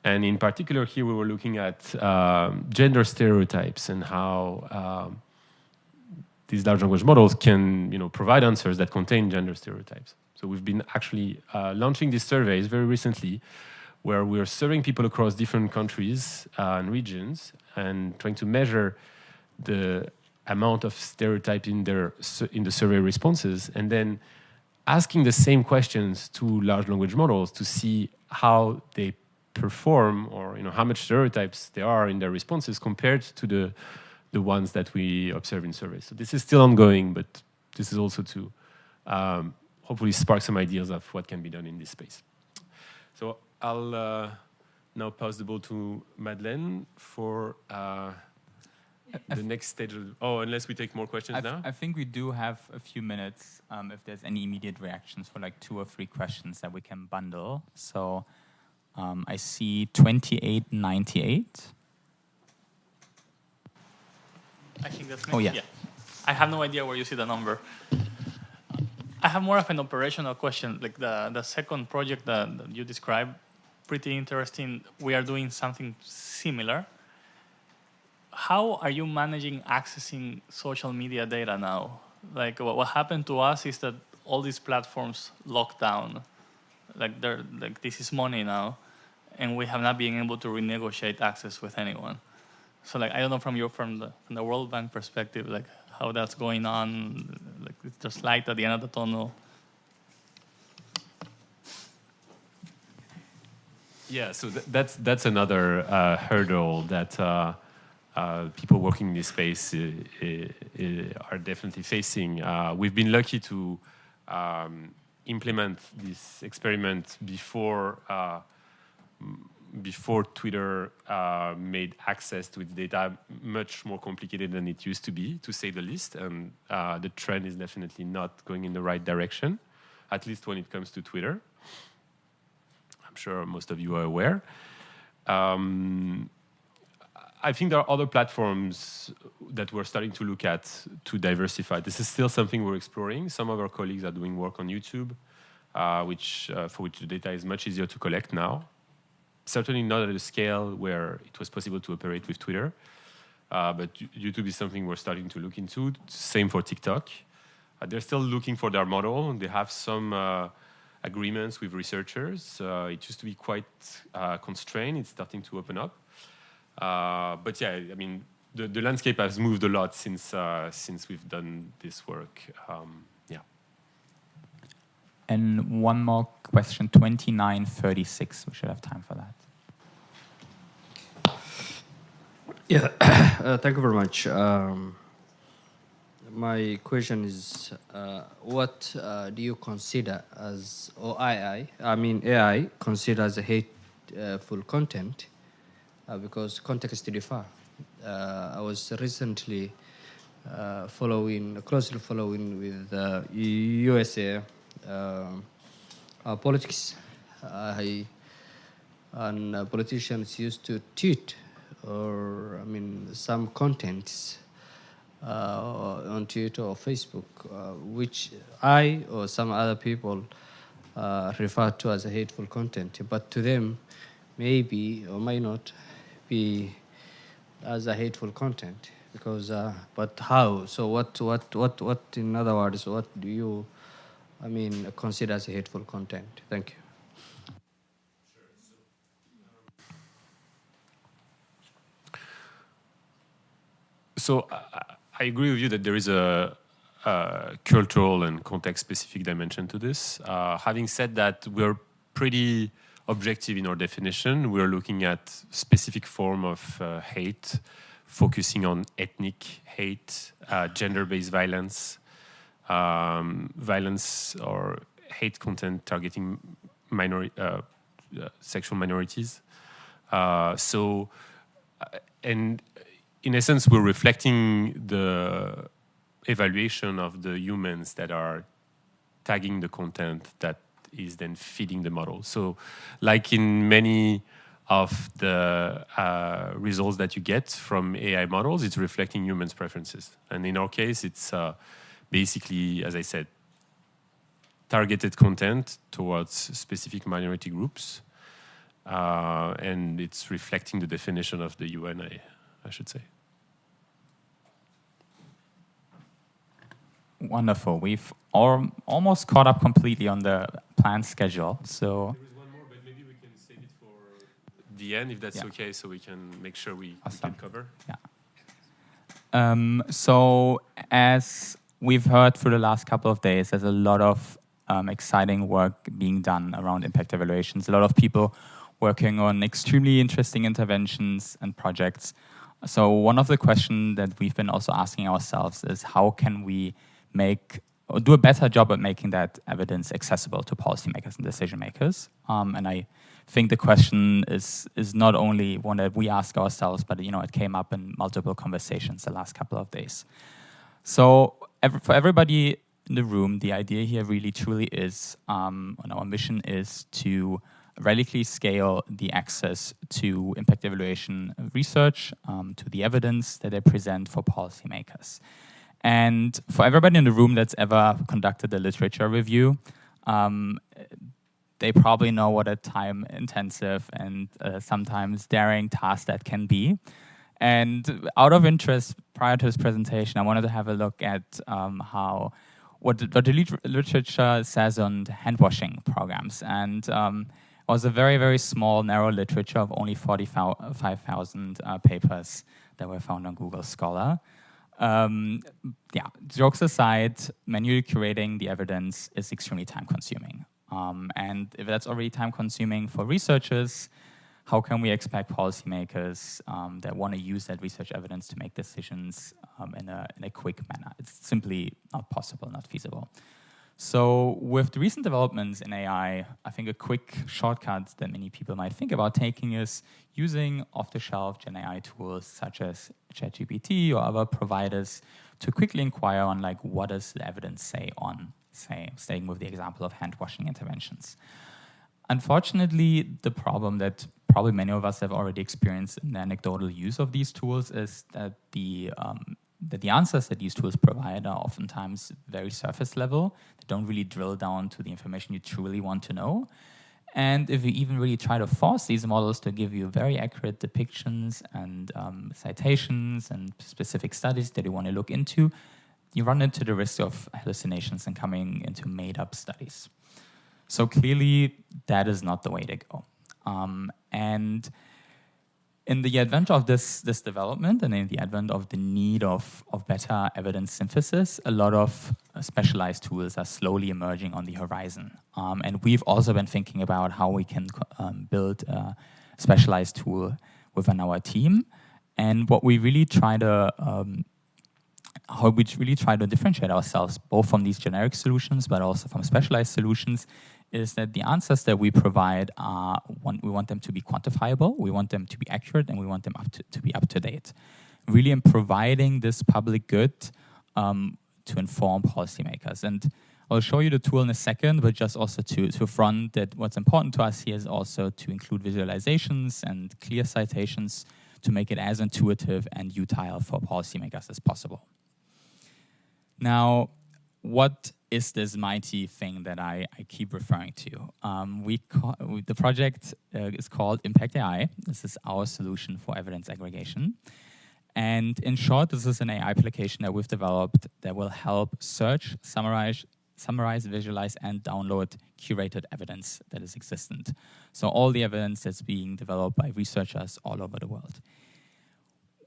in particular, here we were looking at gender stereotypes and how these large language models can provide answers that contain gender stereotypes. So we've been actually launching these surveys very recently, where we're surveying people across different countries and regions and trying to measure the amount of stereotype in the survey responses, and then asking the same questions to large language models to see how they perform, or how much stereotypes there are in their responses compared to the ones that we observe in surveys. So this is still ongoing, but this is also to hopefully spark some ideas of what can be done in this space. So I'll now pass the ball to Madeleine for the next stage. Unless we take more questions now? I think we do have a few minutes if there's any immediate reactions for like 2 or 3 questions that we can bundle. So I see 2898. I think that's me. Oh, yeah. I have no idea where you see the number. I have more of an operational question. Like the second project that you described, pretty interesting. We are doing something similar. How are you managing accessing social media data now? Like what happened to us is that all these platforms locked down. Like this is money now, and we have not been able to renegotiate access with anyone. So like I don't know from the World Bank perspective, like how that's going on. Like it's just light at the end of the tunnel. Yeah, so that's another hurdle that people working in this space are definitely facing. We've been lucky to implement this experiment before before Twitter made access to its data much more complicated than it used to be, to say the least. And the trend is definitely not going in the right direction, at least when it comes to Twitter. I'm sure most of you are aware. I think there are other platforms that we're starting to look at to diversify. This is still something we're exploring. Some of our colleagues are doing work on YouTube, for which the data is much easier to collect now. Certainly not at a scale where it was possible to operate with Twitter. But YouTube is something we're starting to look into. Same for TikTok. They're still looking for their model. They have some agreements with researchers. It used to be quite constrained. It's starting to open up. But yeah, I mean, the landscape has moved a lot since we've done this work. Yeah. And one more question, 2936. We should have time for that. Yeah, thank you very much. My question is, what do you consider as, or AI considers a hateful content? Because context differ. I was recently closely following with USA politics, and politicians used to tweet some contents on Twitter or Facebook, which I or some other people refer to as a hateful content, but to them maybe or might not be as a hateful content, because but how? So what in other words, what do you consider as a hateful content? Thank you. So I agree with you that there is a cultural and context-specific dimension to this. Having said that, we're pretty objective in our definition. We're looking at specific form of hate, focusing on ethnic hate, gender-based violence, violence or hate content targeting sexual minorities. And in essence, we're reflecting the evaluation of the humans that are tagging the content that is then feeding the model. So like in many of the results that you get from AI models, it's reflecting humans' preferences. And in our case, it's basically, as I said, targeted content towards specific minority groups. And it's reflecting the definition of the UN, I should say. Wonderful. We've almost caught up completely on the planned schedule. So there is one more, but maybe we can save it for the end, if that's okay, so we can make sure we can cover. Yeah. So as we've heard for the last couple of days, there's a lot of exciting work being done around impact evaluations. A lot of people working on extremely interesting interventions and projects. So one of the questions that we've been also asking ourselves is how can we do a better job at making that evidence accessible to policymakers and decision makers? And I think the question is not only one that we ask ourselves, but it came up in multiple conversations the last couple of days. So for everybody in the room, the idea here really truly is, and our mission is to radically scale the access to impact evaluation research, to the evidence that they present for policymakers. And for everybody in the room that's ever conducted a literature review, they probably know what a time-intensive and sometimes daring task that can be. And out of interest, prior to this presentation, I wanted to have a look at what the literature says on hand-washing programs. And it was a very, very small, narrow literature of only 45,000 papers that were found on Google Scholar. Jokes aside, manually curating the evidence is extremely time-consuming. And if that's already time-consuming for researchers, how can we expect policymakers that want to use that research evidence to make decisions in a quick manner? It's simply not possible, not feasible. So with the recent developments in AI, I think a quick shortcut that many people might think about taking is using off-the-shelf Gen AI tools such as ChatGPT or other providers to quickly inquire on like what does the evidence say on, say, staying with the example of hand-washing interventions. Unfortunately, the problem that probably many of us have already experienced in the anecdotal use of these tools is that the answers that these tools provide are oftentimes very surface level. They don't really drill down to the information you truly want to know. And if you even really try to force these models to give you very accurate depictions and citations and specific studies that you want to look into, you run into the risk of hallucinations and coming into made-up studies. So clearly, that is not the way to go. And in the advent of this development and in the advent of the need of better evidence synthesis, a lot of specialized tools are slowly emerging on the horizon. And we've also been thinking about how we can build a specialized tool within our team. And what we really try to differentiate ourselves both from these generic solutions but also from specialized solutions is that the answers that we provide we want them to be quantifiable, we want them to be accurate, and we want them to be up to date. Really in providing this public good to inform policymakers. And I'll show you the tool in a second, but just also to front that what's important to us here is also to include visualizations and clear citations to make it as intuitive and utile for policymakers as possible. Now, what is this mighty thing that I keep referring to? The project is called Impact AI. This is our solution for evidence aggregation. And in short, this is an AI application that we've developed that will help search, summarize, visualize, and download curated evidence that is existent. So all the evidence that's being developed by researchers all over the world.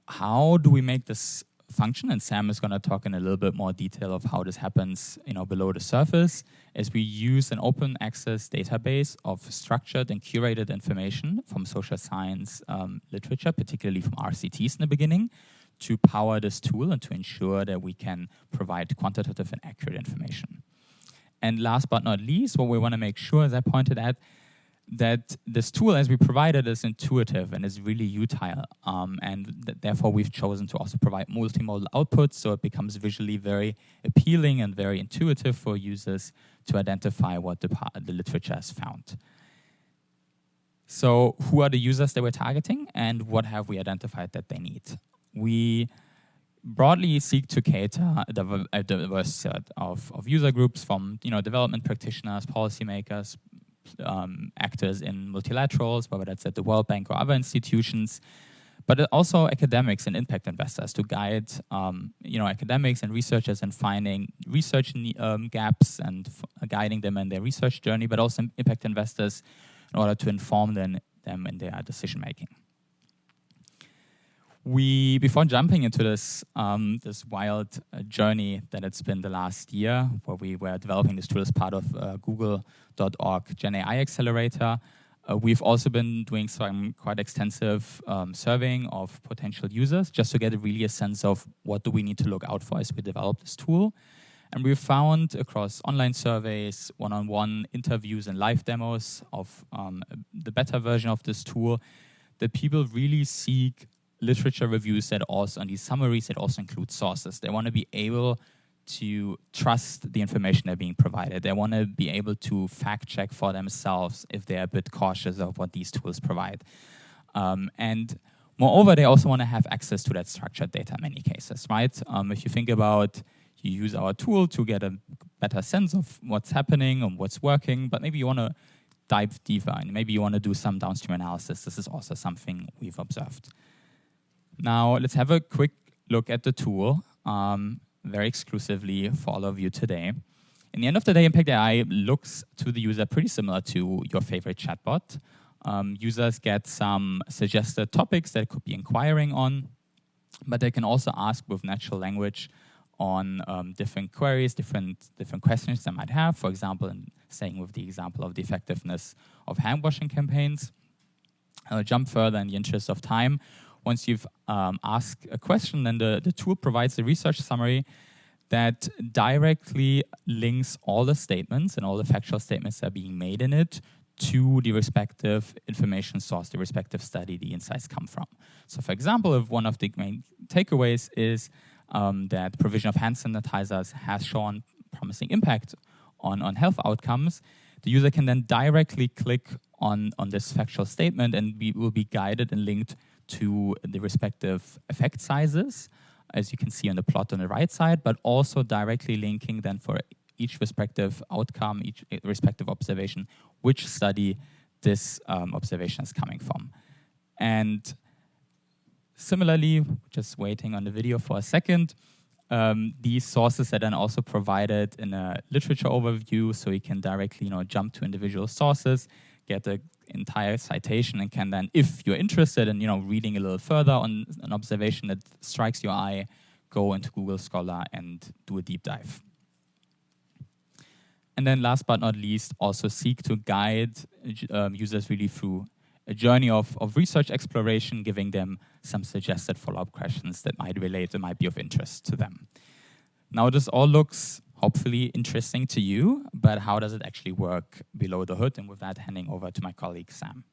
How do we make this function? And Sam is going to talk in a little bit more detail of how this happens, below the surface, is we use an open access database of structured and curated information from social science literature, particularly from RCTs in the beginning, to power this tool and to ensure that we can provide quantitative and accurate information. And last but not least, what we want to make sure, as I pointed at, that this tool, as we provide it, is intuitive and is really utile. Therefore, we've chosen to also provide multimodal outputs, so it becomes visually very appealing and very intuitive for users to identify what the literature has found. So who are the users that we're targeting, and what have we identified that they need? We broadly seek to cater a diverse set of user groups from development practitioners, policymakers, actors in multilaterals, whether that's at the World Bank or other institutions, but also academics and impact investors to guide academics and researchers in finding research gaps and guiding them in their research journey, but also impact investors in order to inform them in their decision making. Before jumping into this wild journey that it's been the last year, where we were developing this tool as part of Google.org Gen AI Accelerator, we've also been doing some quite extensive surveying of potential users just to get really a sense of what do we need to look out for as we develop this tool. And we've found across online surveys, one-on-one interviews and live demos of the beta version of this tool that people really seek literature reviews that also, and these summaries that also include sources. They want to be able to trust the information they're being provided. They want to be able to fact check for themselves if they're a bit cautious of what these tools provide. And moreover, they also want to have access to that structured data in many cases, right? If you think about, you use our tool to get a better sense of what's happening and what's working, but maybe you want to dive deeper and maybe you want to do some downstream analysis. This is also something we've observed. Now, let's have a quick look at the tool, very exclusively for all of you today. In the end of the day, Impact AI looks to the user pretty similar to your favorite chatbot. Users get some suggested topics that could be inquiring on, but they can also ask with natural language on different queries, different questions they might have. For example, staying with the example of the effectiveness of hand-washing campaigns. I'll jump further in the interest of time. Once you've asked a question, then the tool provides a research summary that directly links all the statements and all the factual statements that are being made in it to the respective information source, the respective study the insights come from. So for example, if one of the main takeaways is that provision of hand sanitizers has shown promising impact on health outcomes, the user can then directly click on this factual statement and will be guided and linked to the respective effect sizes, as you can see on the plot on the right side, but also directly linking then for each respective outcome, each respective observation, which study this observation is coming from. And similarly, just waiting on the video for a second, these sources are then also provided in a literature overview, so you can directly jump to individual sources, get the entire citation, and can then, if you're interested in reading a little further on an observation that strikes your eye, go into Google Scholar and do a deep dive. And then last but not least, also seek to guide users really through a journey of research exploration, giving them some suggested follow-up questions that might relate and might be of interest to them. Now, this all looks hopefully interesting to you, but how does it actually work below the hood? And with that, handing over to my colleague, Sam.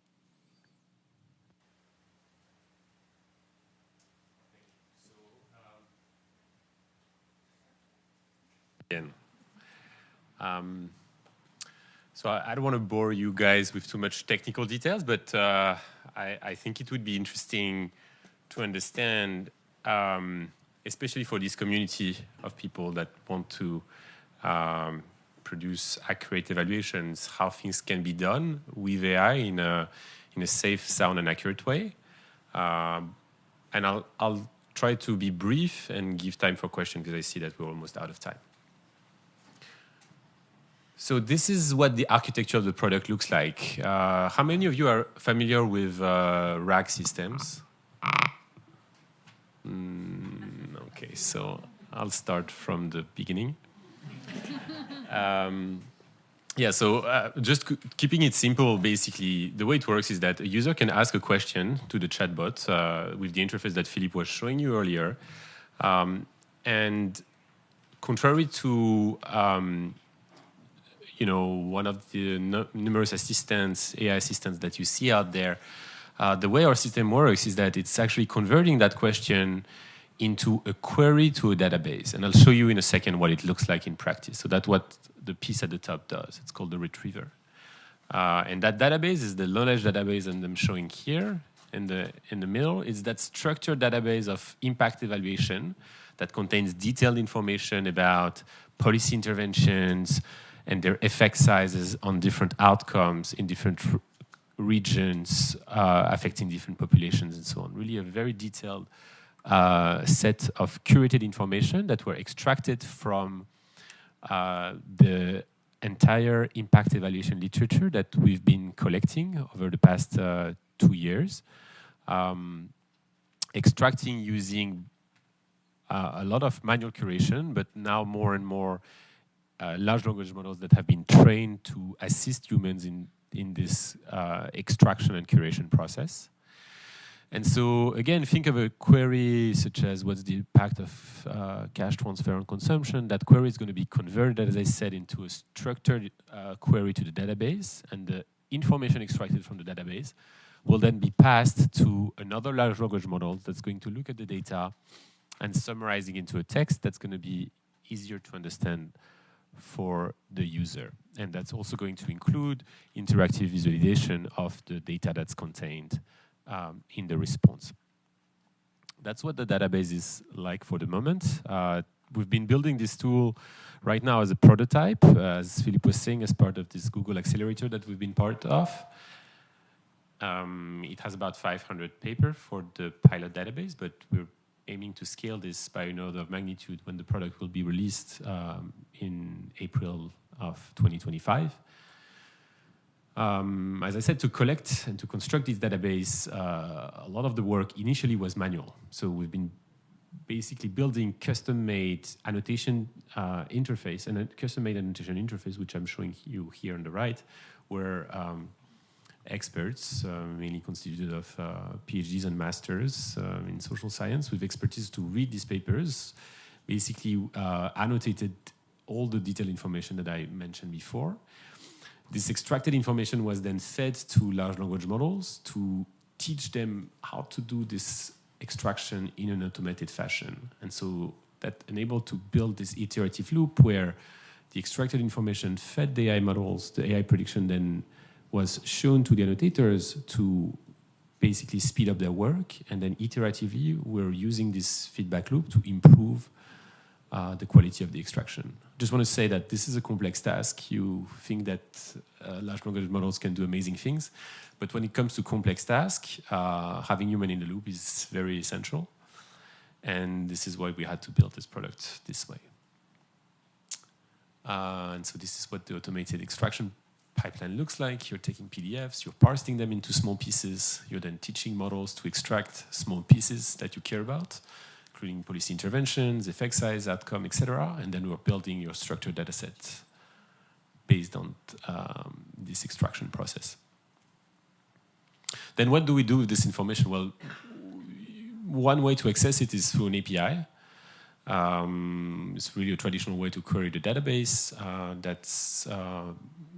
So I don't want to bore you guys with too much technical details, but I think it would be interesting to understand, especially for this community of people that want to produce accurate evaluations, how things can be done with AI in a safe, sound, and accurate way. And I'll try to be brief and give time for questions because I see that we're almost out of time. So this is what the architecture of the product looks like. How many of you are familiar with RAG systems? Okay, so I'll start from the beginning. Just keeping it simple, basically, the way it works is that a user can ask a question to the chatbot with the interface that Philippe was showing you earlier. And contrary to one of the numerous assistants, AI assistants that you see out there, the way our system works is that it's actually converting that question into a query to a database. And I'll show you in a second what it looks like in practice. So that's what the piece at the top does. It's called the retriever. And that database is the knowledge database that I'm showing here in the middle. It's that structured database of impact evaluation that contains detailed information about policy interventions and their effect sizes on different outcomes in different regions, affecting different populations and so on. Really a very detailed set of curated information that were extracted from the entire impact evaluation literature that we've been collecting over the past 2 years. Extracting using a lot of manual curation, but now more and more large language models that have been trained to assist humans in this extraction and curation process. And so, again, think of a query such as what's the impact of cash transfer on consumption. That query is going to be converted, as I said, into a structured query to the database, and the information extracted from the database will then be passed to another large language model that's going to look at the data and summarizing into a text that's going to be easier to understand for the user. And that's also going to include interactive visualization of the data that's contained in the response. That's what the database is like for the moment. We've been building this tool right now as a prototype, as Philippe was saying, as part of this Google Accelerator that we've been part of. It has about 500 papers for the pilot database, but we're aiming to scale this by an order of magnitude when the product will be released in April of 2025. As I said, to collect and to construct this database, a lot of the work initially was manual. So we've been basically building custom-made annotation interface, and a custom-made annotation interface, which I'm showing you here on the right, where experts, mainly constituted of PhDs and masters in social science, with expertise to read these papers, basically annotated all the detailed information that I mentioned before. This extracted information was then fed to large language models to teach them how to do this extraction in an automated fashion. And so that enabled to build this iterative loop where the extracted information fed the AI models, the AI prediction then was shown to the annotators to basically speed up their work, and then iteratively we're using this feedback loop to improve the quality of the extraction. Just want to say that this is a complex task. You think that large language models can do amazing things, but when it comes to complex tasks, having human in the loop is very essential. And this is why we had to build this product this way. And so this is what the automated extraction pipeline looks like. You're taking PDFs, you're parsing them into small pieces, you're then teaching models to extract small pieces that you care about, including policy interventions, effect size, outcome, etc. And then we're building your structured data set based on this extraction process. Then what do we do with this information? Well, one way to access it is through an API. It's really a traditional way to query the database that's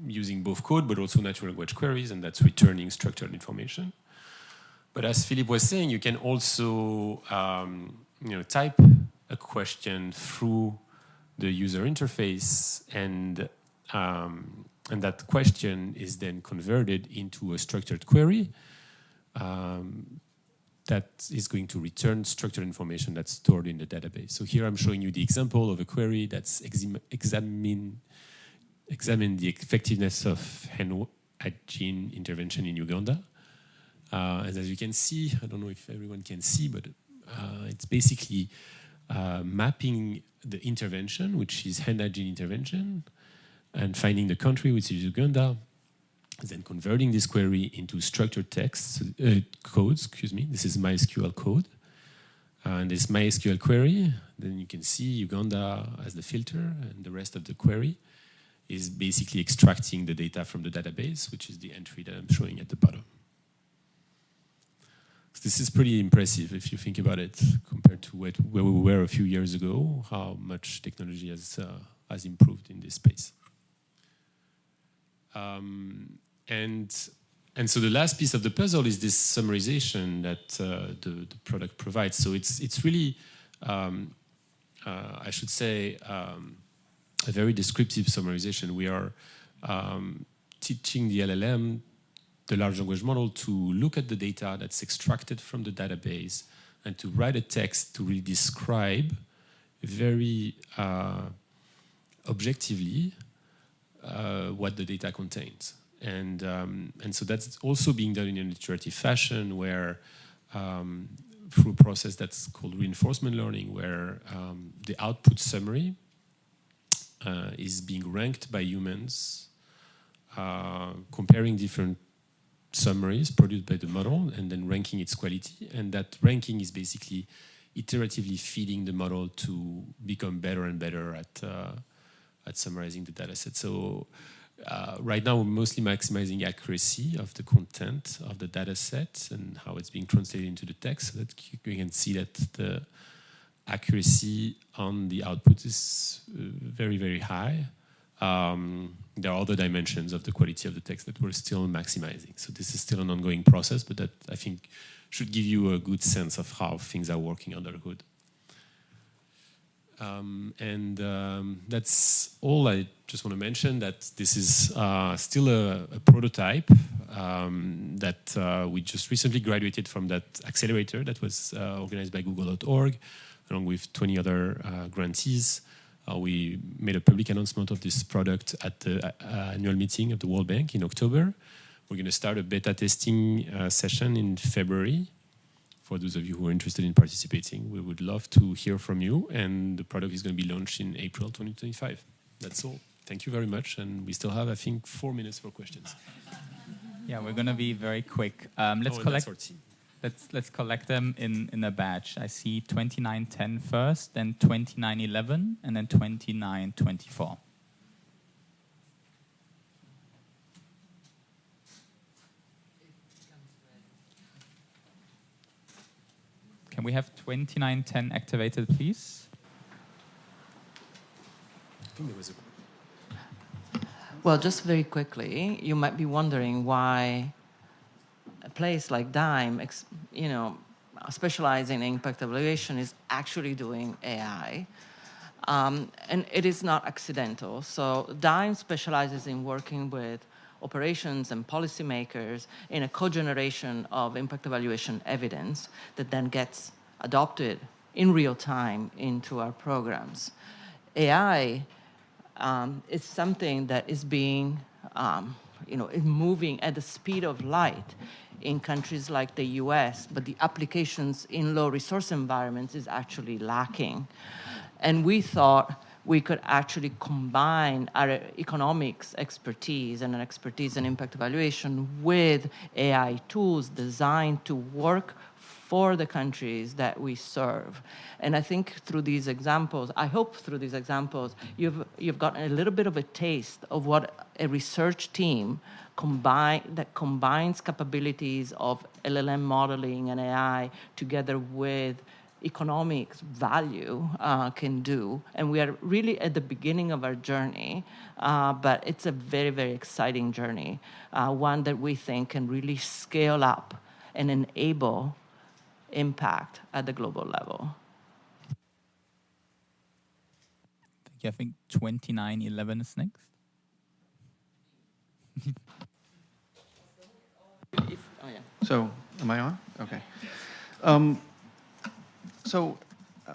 using both code but also natural language queries, and that's returning structured information. But as Philippe was saying, you can also type a question through the user interface, and that question is then converted into a structured query that is going to return structured information that's stored in the database. So here I'm showing you the example of a query that's examine the effectiveness of hand hygiene intervention in Uganda. And as you can see, I don't know if everyone can see, but it's basically mapping the intervention, which is hand hygiene intervention, and finding the country, which is Uganda, then converting this query into structured text codes. This is MySQL code. And this MySQL query, then you can see Uganda as the filter, and the rest of the query is basically extracting the data from the database, which is the entry that I'm showing at the bottom. So this is pretty impressive if you think about it, compared to where we were a few years ago, how much technology has improved in this space. And so the last piece of the puzzle is this summarization that the product provides. So it's really, I should say, a very descriptive summarization. We are teaching the LLM, the large language model, to look at the data that's extracted from the database and to write a text to really describe very objectively what the data contains. And so that's also being done in an iterative fashion where through a process that's called reinforcement learning, where the output summary is being ranked by humans, comparing different summaries produced by the model and then ranking its quality. And that ranking is basically iteratively feeding the model to become better and better at summarizing the data set. So right now, we're mostly maximizing accuracy of the content of the data set and how it's being translated into the text, so that you can see that the accuracy on the output is very, very high. There are other dimensions of the quality of the text that we're still maximizing. So this is still an ongoing process, but that, I think, should give you a good sense of how things are working under the hood. That's all. I just want to mention that this is still a prototype that we just recently graduated from that accelerator that was organized by Google.org, along with 20 other grantees. We made a public announcement of this product at the annual meeting of the World Bank in October. We're going to start a beta testing session in February. For those of you who are interested in participating, we would love to hear from you, and the product is going to be launched in April 2025. That's all. Thank you very much, and we still have, I think, 4 minutes for questions. Yeah, we're going to be very quick. Let's collect them in a batch. I see 2910 first, then 2911, and then 2924. Can we have 2910 activated, please? think there was a... Well, just very quickly, you might be wondering why a place like DIME, specializing in impact evaluation, is actually doing AI. And it is not accidental. So DIME specializes in working with operations and policymakers in a co-generation of impact evaluation evidence that then gets adopted in real time into our programs. AI is something that is being, is moving at the speed of light in countries like the US, but the applications in low resource environments is actually lacking. And we thought we could actually combine our economics expertise and an expertise in impact evaluation with AI tools designed to work for the countries that we serve. And I think through these examples, I hope through these examples, you've gotten a little bit of a taste of what a research team that combines capabilities of LLM modeling and AI together with economics value can do. And we are really at the beginning of our journey, but it's a very, very exciting journey, one that we think can really scale up and enable impact at the global level. I think 2911 is next. So, am I on? Okay. So,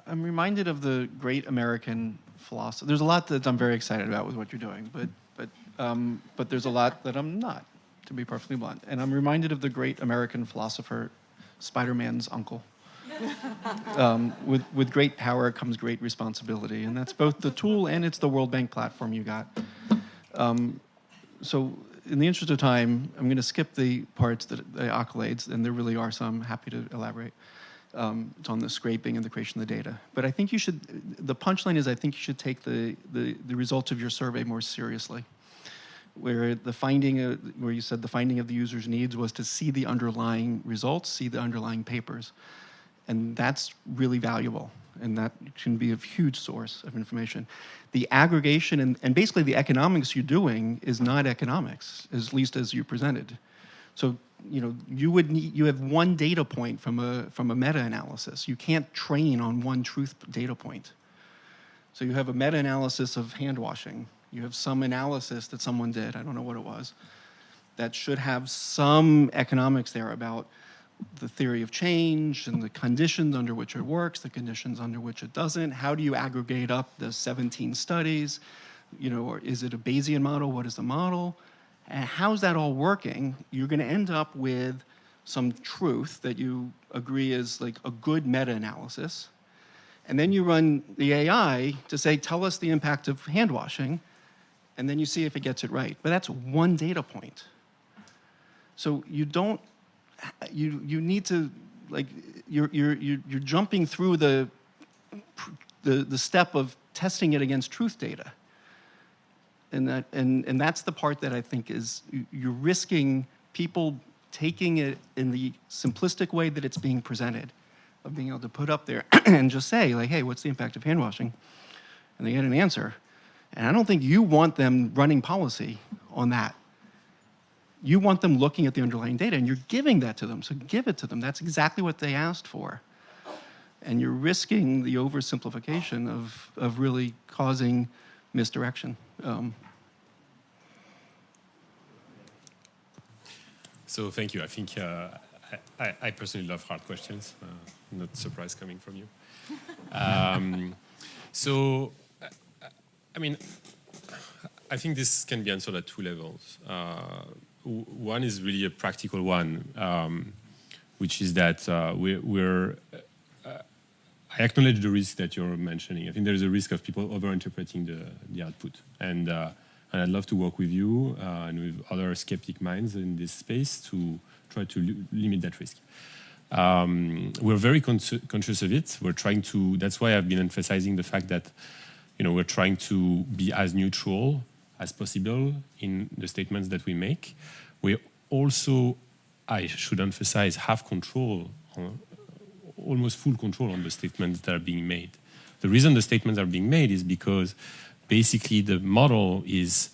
I'm reminded of the great American philosopher. There's a lot that I'm very excited about with what you're doing, but there's a lot that I'm not, to be perfectly blunt. And I'm reminded of the great American philosopher, Spider-Man's uncle. With great power comes great responsibility, and that's both the tool and it's the World Bank platform you got. So, in the interest of time, I'm going to skip the parts the accolades, and there really are some. Happy to elaborate. It's on the scraping and the creation of the data. But I think you should. The punchline is I think you should take the results of your survey more seriously. Where the finding, where you said the finding of the user's needs was to see the underlying results, see the underlying papers. And that's really valuable, and that can be a huge source of information. The aggregation and basically the economics you're doing is not economics, at least as you presented. So, you have one data point from a meta-analysis. You can't train on one truth data point. So you have a meta-analysis of hand washing. You have some analysis that someone did, I don't know what it was, that should have some economics there about the theory of change and the conditions under which it works, the conditions under which it doesn't. How do you aggregate up the 17 studies? Or is it a Bayesian model? What is the model? And how's that all working? You're going to end up with some truth that you agree is like a good meta-analysis. And then you run the AI to say, tell us the impact of hand washing, and then you see if it gets it right. But that's one data point. So you don't. You need to, like, you're jumping through the step of testing it against truth data, and that's the part that I think is you're risking people taking it in the simplistic way that it's being presented, of being able to put up there and just say like, hey, what's the impact of hand washing, and they get an answer, and I don't think you want them running policy on that. You want them looking at the underlying data, and you're giving that to them, so give it to them. That's exactly what they asked for. And you're risking the oversimplification of really causing misdirection. So thank you. I think I personally love hard questions. Not surprised coming from you. So, I mean, I think this can be answered at two levels. One is really a practical one, which is that I acknowledge the risk that you're mentioning. I think there is a risk of people overinterpreting the output. And I'd love to work with you and with other skeptic minds in this space to try to limit that risk. We're very conscious of it. We're trying to, that's why I've been emphasizing the fact that, we're trying to be as neutral as possible in the statements that we make. We also, I should emphasize, have control, almost full control on the statements that are being made. The reason the statements are being made is because basically the model is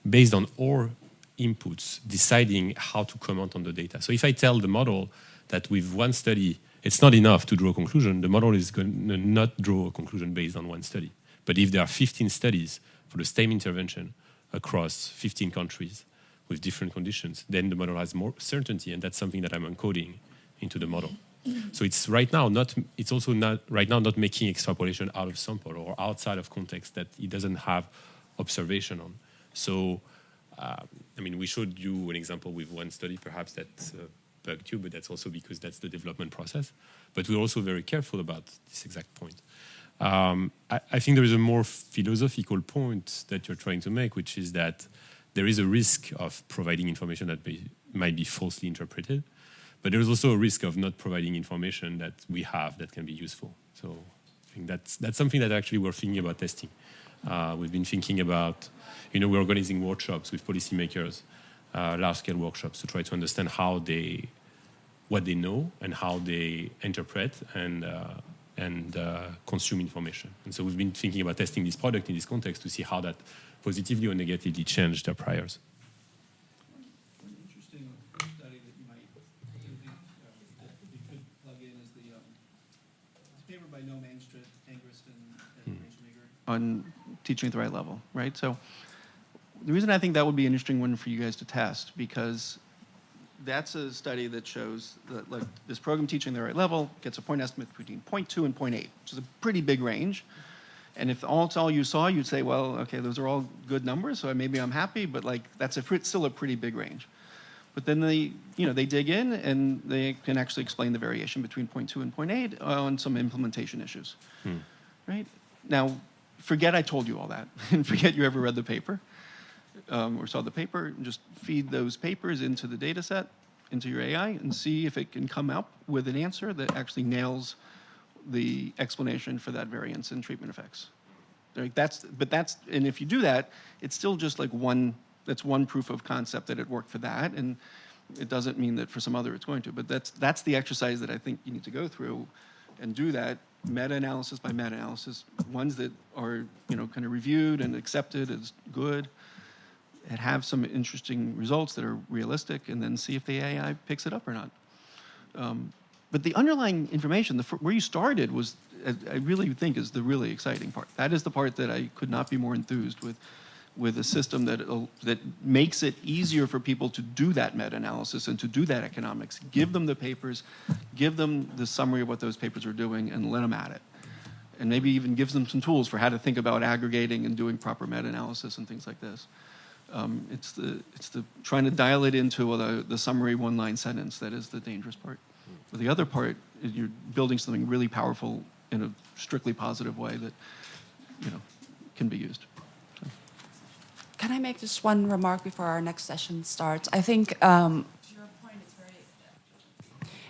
based on our inputs, deciding how to comment on the data. So if I tell the model that with one study, it's not enough to draw a conclusion, the model is going to not draw a conclusion based on one study. But if there are 15 studies for the same intervention across 15 countries with different conditions, then the model has more certainty, and that's something that I'm encoding into the model. So it's also not right now not making extrapolation out of sample or outside of context that it doesn't have observation on. So, we showed you an example with one study, perhaps that bugged you, but that's also because that's the development process. But we're also very careful about this exact point. I think there is a more philosophical point that you're trying to make, which is that there is a risk of providing information that might be falsely interpreted, but there is also a risk of not providing information that we have that can be useful. So I think that's something that actually we're thinking about testing. We've been thinking about, we're organizing workshops with policymakers, large-scale workshops to try to understand what they know and how they interpret and consume information. And so we've been thinking about testing this product in this context to see how that positively or negatively changed their priors. An interesting study that you could plug in is the paper by Noam Angrist and Rachel Meagher on teaching at the right level, right? So the reason I think that would be an interesting one for you guys to test, because that's a study that shows that this program teaching the right level gets a point estimate between 0.2 and 0.8, which is a pretty big range. And if it's all you saw, you'd say, well, okay, those are all good numbers, so maybe I'm happy, but that's still a pretty big range. But then they dig in and they can actually explain the variation between 0.2 and 0.8 on some implementation issues, right? Now, forget I told you all that, and forget you ever read the paper. Or saw the paper, and just feed those papers into the data set, into your AI, and see if it can come up with an answer that actually nails the explanation for that variance in treatment effects. And if you do that, it's still just that's one proof of concept that it worked for that, and it doesn't mean that for some other it's going to. But that's the exercise that I think you need to go through and do that meta-analysis by meta-analysis, ones that are kind of reviewed and accepted as good, and have some interesting results that are realistic, and then see if the AI picks it up or not. But the underlying information, where you started, was, I really think, is the really exciting part. That is the part that I could not be more enthused with a system that makes it easier for people to do that meta-analysis and to do that economics. Give them the papers, give them the summary of what those papers are doing, and let them at it. And maybe even gives them some tools for how to think about aggregating and doing proper meta-analysis and things like this. It's the trying to dial it into the summary one-line sentence that is the dangerous part. But the other part is you're building something really powerful in a strictly positive way that can be used. So. Can I make just one remark before our next session starts? I think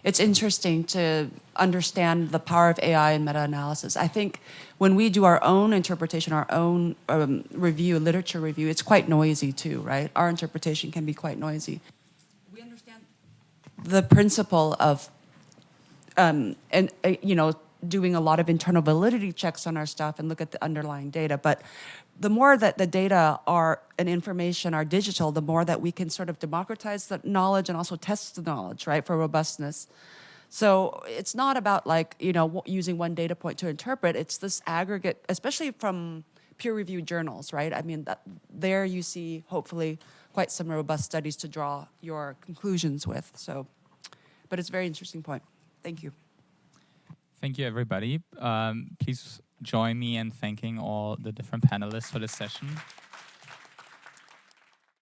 it's interesting to understand the power of AI and meta-analysis. I think when we do our own interpretation, our own review, literature review, it's quite noisy too, right? Our interpretation can be quite noisy. We understand the principle of, doing a lot of internal validity checks on our stuff and look at the underlying data. But the more that the data and information are digital, the more that we can sort of democratize the knowledge and also test the knowledge, right, for robustness. So it's not about using one data point to interpret. It's this aggregate, especially from peer-reviewed journals, right? I mean, there you see hopefully quite some robust studies to draw your conclusions with. So, but it's a very interesting point. Thank you. Thank you, everybody. Please join me in thanking all the different panelists for this session.